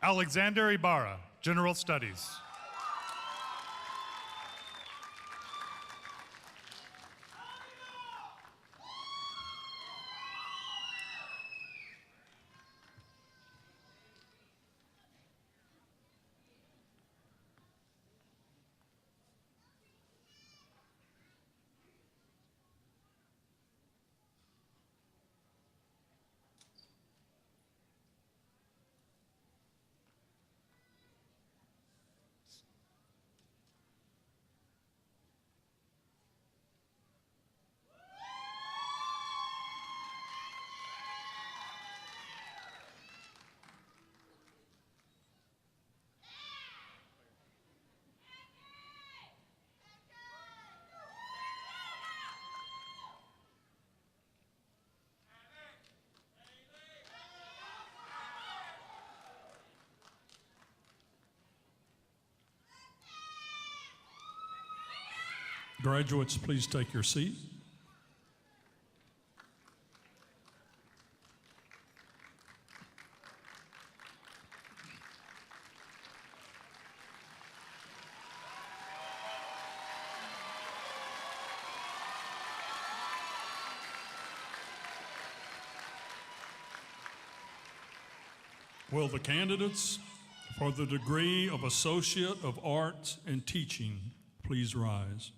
Alexander Ibarra, General Studies. Graduates, please take your seat. Will the candidates for the degree of Associate of Arts in Teaching please rise?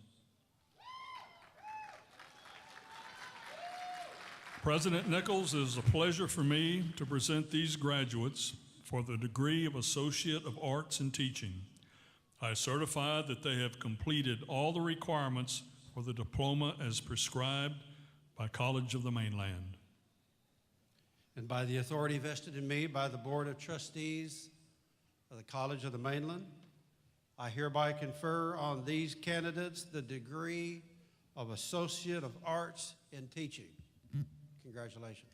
President Nichols, it is a pleasure for me to present these graduates for the degree of Associate of Arts in Teaching. I certify that they have completed all the requirements for the diploma as prescribed by College of the Mainland. And by the authority vested in me by the Board of Trustees of the College of the Mainland, I hereby confer on these candidates the degree of Associate of Arts in Teaching. Congratulations.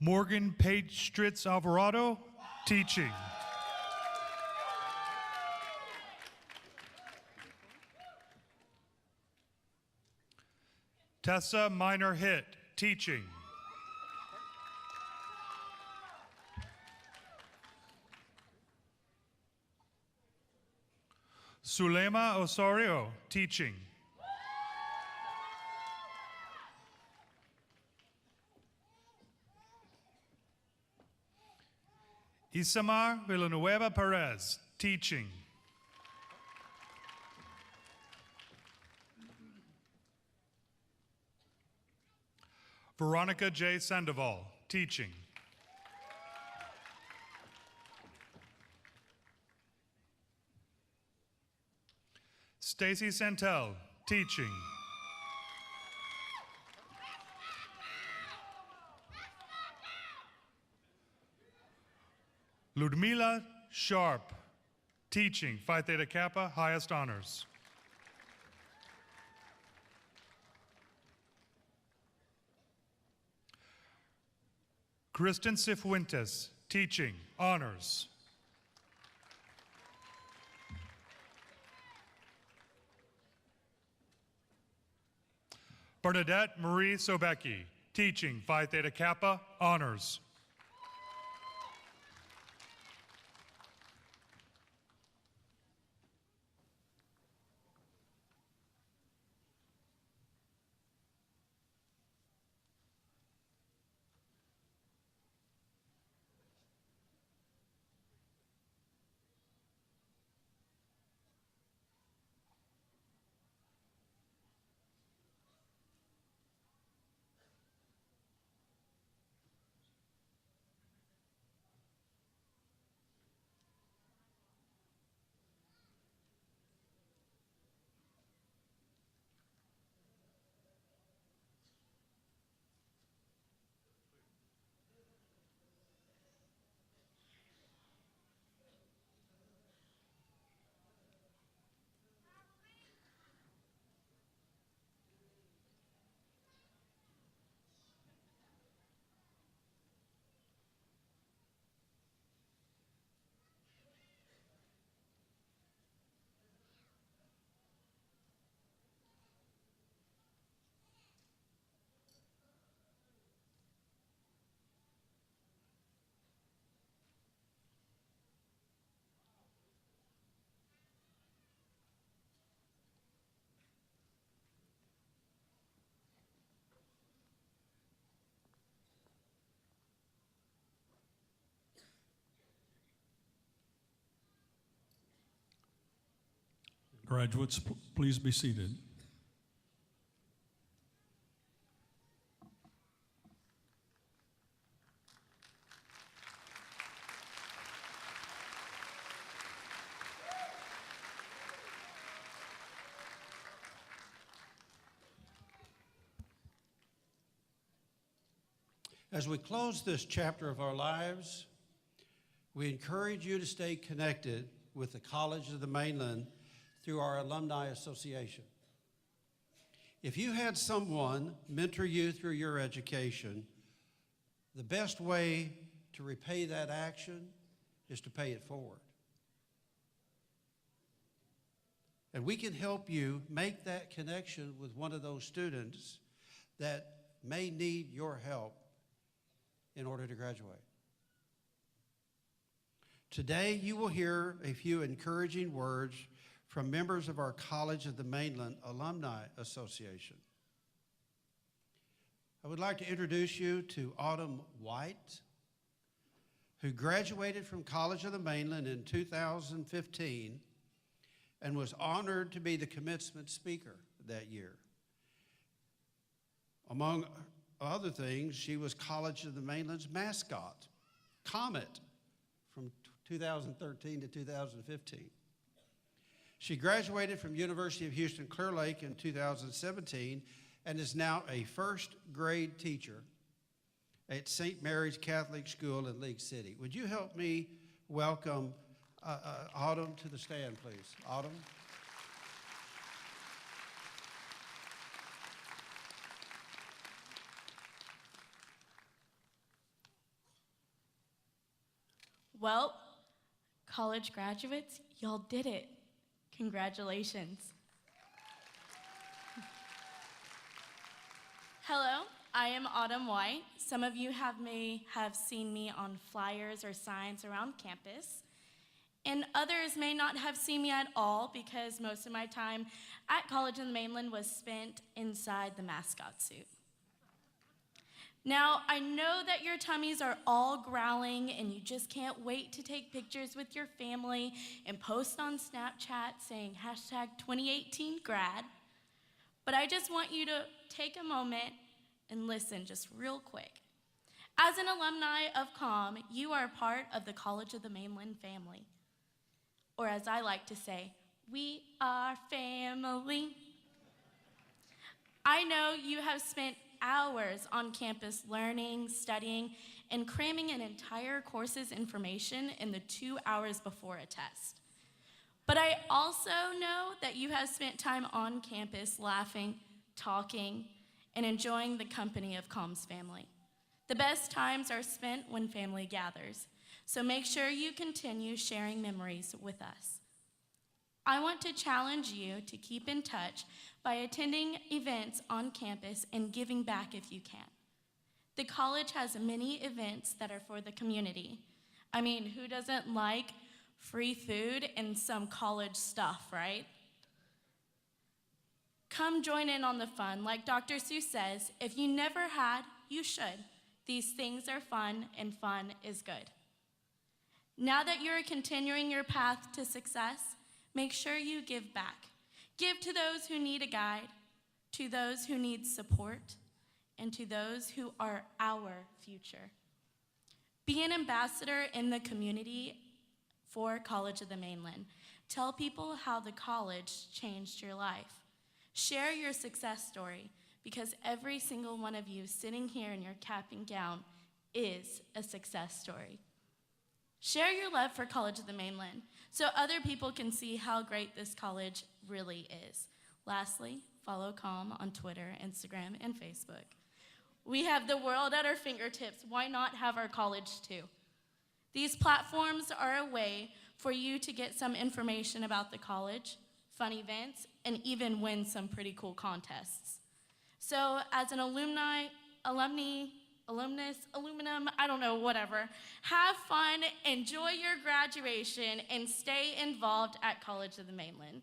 Morgan Page Stritz Alvarado, Teaching. Tessa Minor Hitt, Teaching. Sulema Osorio, Teaching. Isamar Villanueva Perez, teaching. Veronica J. Sandoval, teaching. Stacy Santel, teaching. Ludmila Sharp, teaching, Phi Theta Kappa, highest honors. Kristen Cifuentes, teaching, honors. Bernadette Marie Sobecki, teaching, Phi Theta Kappa, honors. Graduates, please be seated. As we close this chapter of our lives, we encourage you to stay connected with the College of the Mainland through our Alumni Association. If you had someone mentor you through your education, the best way to repay that action is to pay it forward. And we can help you make that connection with one of those students that may need your help in order to graduate. Today, you will hear a few encouraging words from members of our College of the Mainland Alumni Association. I would like to introduce you to Autumn White, who graduated from College of the Mainland in 2015 and was honored to be the commencement speaker that year. Among other things, she was College of the Mainland's mascot, Comet, from 2013 to 2015. She graduated from University of Houston Clear Lake in 2017 and is now a first grade teacher at St. Mary's Catholic School in League City. Would you help me welcome Autumn to the stand, please? Autumn. Well, college graduates, y'all did it. Congratulations. Hello, I am Autumn White. Some of you may have seen me on flyers or signs around campus, and others may not have seen me at all because most of my time at College on the Mainland was spent inside the mascot suit. Now, I know that your tummies are all growling and you just can't wait to take pictures with your family and post on Snapchat saying hashtag 2018 grad. But I just want you to take a moment and listen just real quick. As an alumni of COM, you are part of the College of the Mainland family. Or as I like to say, we are family. I know you have spent hours on campus learning, studying, and cramming an entire course's information in the 2 hours before a test. But I also know that you have spent time on campus laughing, talking, and enjoying the company of COM's family. The best times are spent when family gathers, so make sure you continue sharing memories with us. I want to challenge you to keep in touch by attending events on campus and giving back if you can. The college has many events that are for the community. I mean, who doesn't like free food and some college stuff, right? Come join in on the fun. Like Dr. Sue says, if you never had, you should. These things are fun, and fun is good. Now that you're continuing your path to success, make sure you give back. Give to those who need a guide, to those who need support, and to those who are our future. Be an ambassador in the community for College of the Mainland. Tell people how the college changed your life. Share your success story, because every single one of you sitting here in your cap and gown is a success story. Share your love for College of the Mainland so other people can see how great this college really is. Lastly, follow COM on Twitter, Instagram, and Facebook. We have the world at our fingertips. Why not have our college too? These platforms are a way for you to get some information about the college, fun events, and even win some pretty cool contests. So as an alumnus, aluminum, I don't know, whatever. Have fun, enjoy your graduation, and stay involved at College of the Mainland.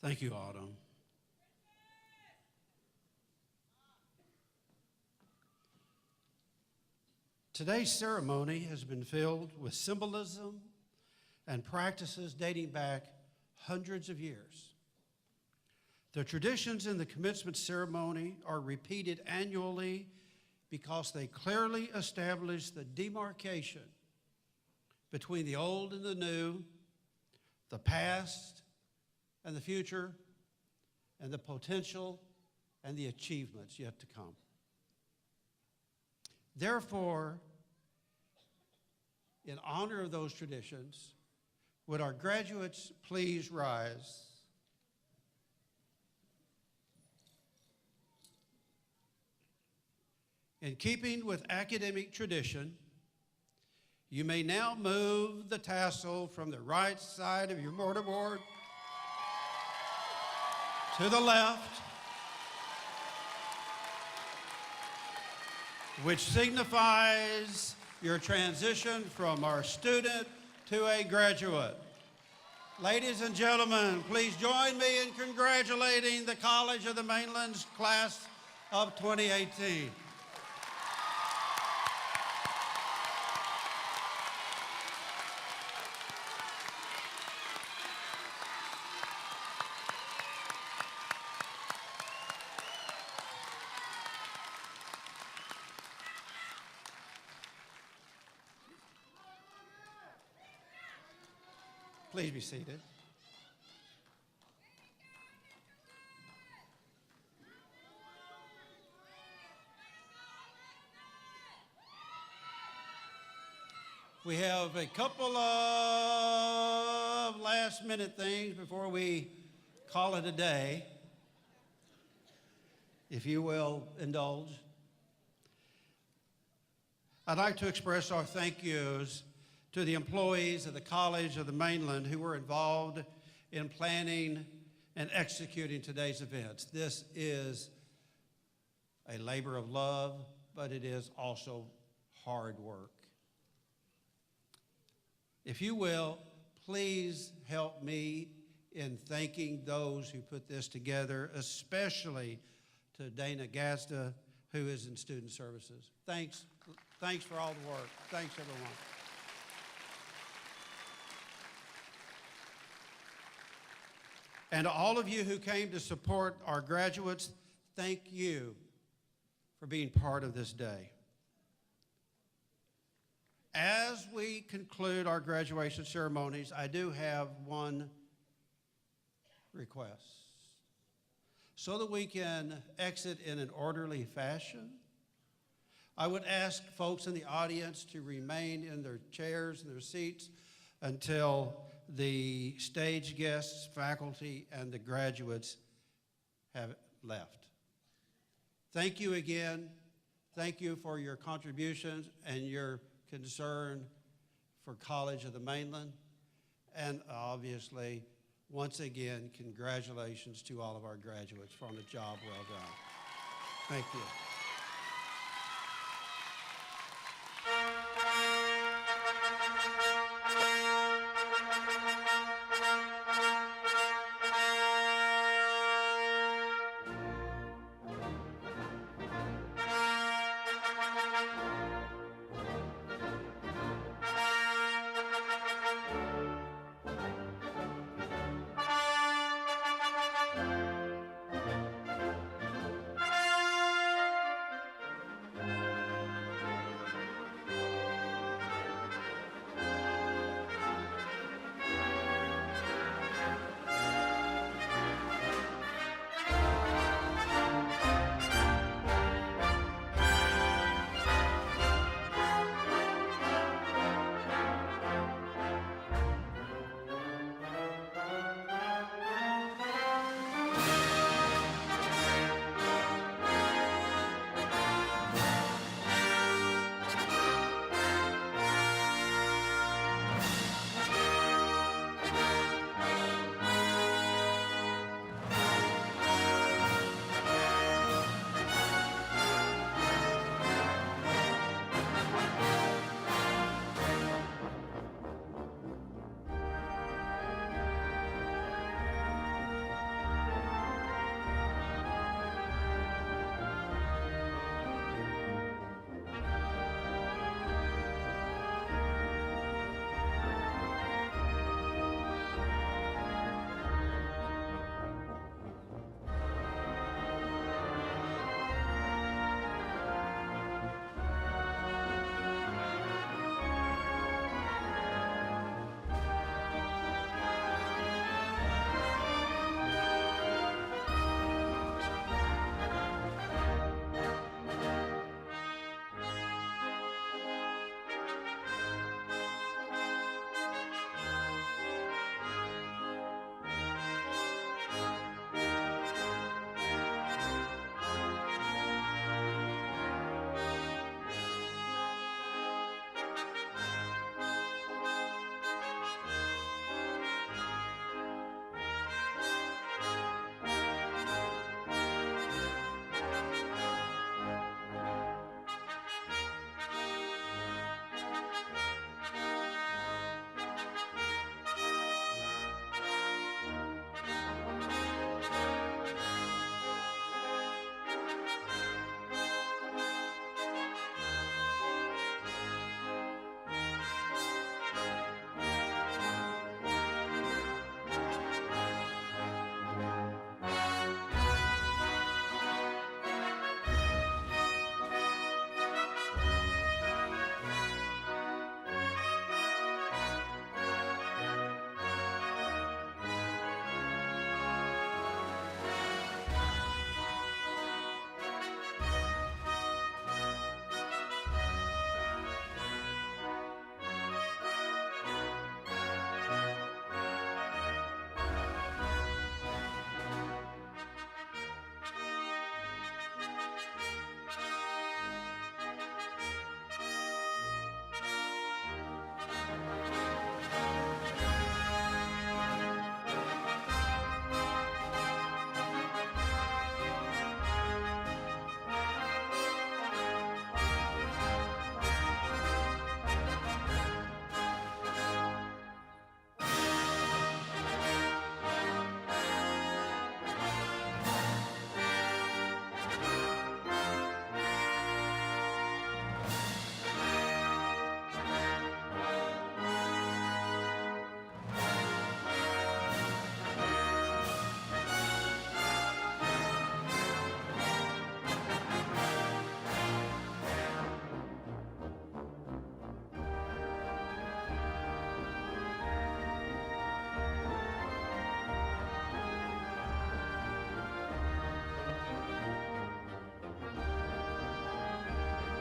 Thank you, Autumn. Today's ceremony has been filled with symbolism and practices dating back hundreds of years. The traditions in the commencement ceremony are repeated annually because they clearly establish the demarcation between the old and the new, the past and the future, and the potential and the achievements yet to come. Therefore, in honor of those traditions, would our graduates please rise? In keeping with academic tradition, you may now move the tassel from the right side of your mortarboard to the left, which signifies your transition from our student to a graduate. Ladies and gentlemen, please join me in congratulating the College of the Mainland's class of 2018. Please be seated. We have a couple of last-minute things before we call it a day, if you will indulge. I'd like to express our thank yous to the employees of the College of the Mainland who were involved in planning and executing today's events. This is a labor of love, but it is also hard work. If you will, please help me in thanking those who put this together, especially to Dana Gazda, who is in Student Services. Thanks for all the work. Thanks, everyone. And to all of you who came to support our graduates, thank you for being part of this day. As we conclude our graduation ceremonies, I do have one request. So that we can exit in an orderly fashion, I would ask folks in the audience to remain in their chairs and their seats until the stage guests, faculty, and the graduates have left. Thank you again. Thank you for your contributions and your concern for College of the Mainland. And obviously, once again, congratulations to all of our graduates on a job well done. Thank you.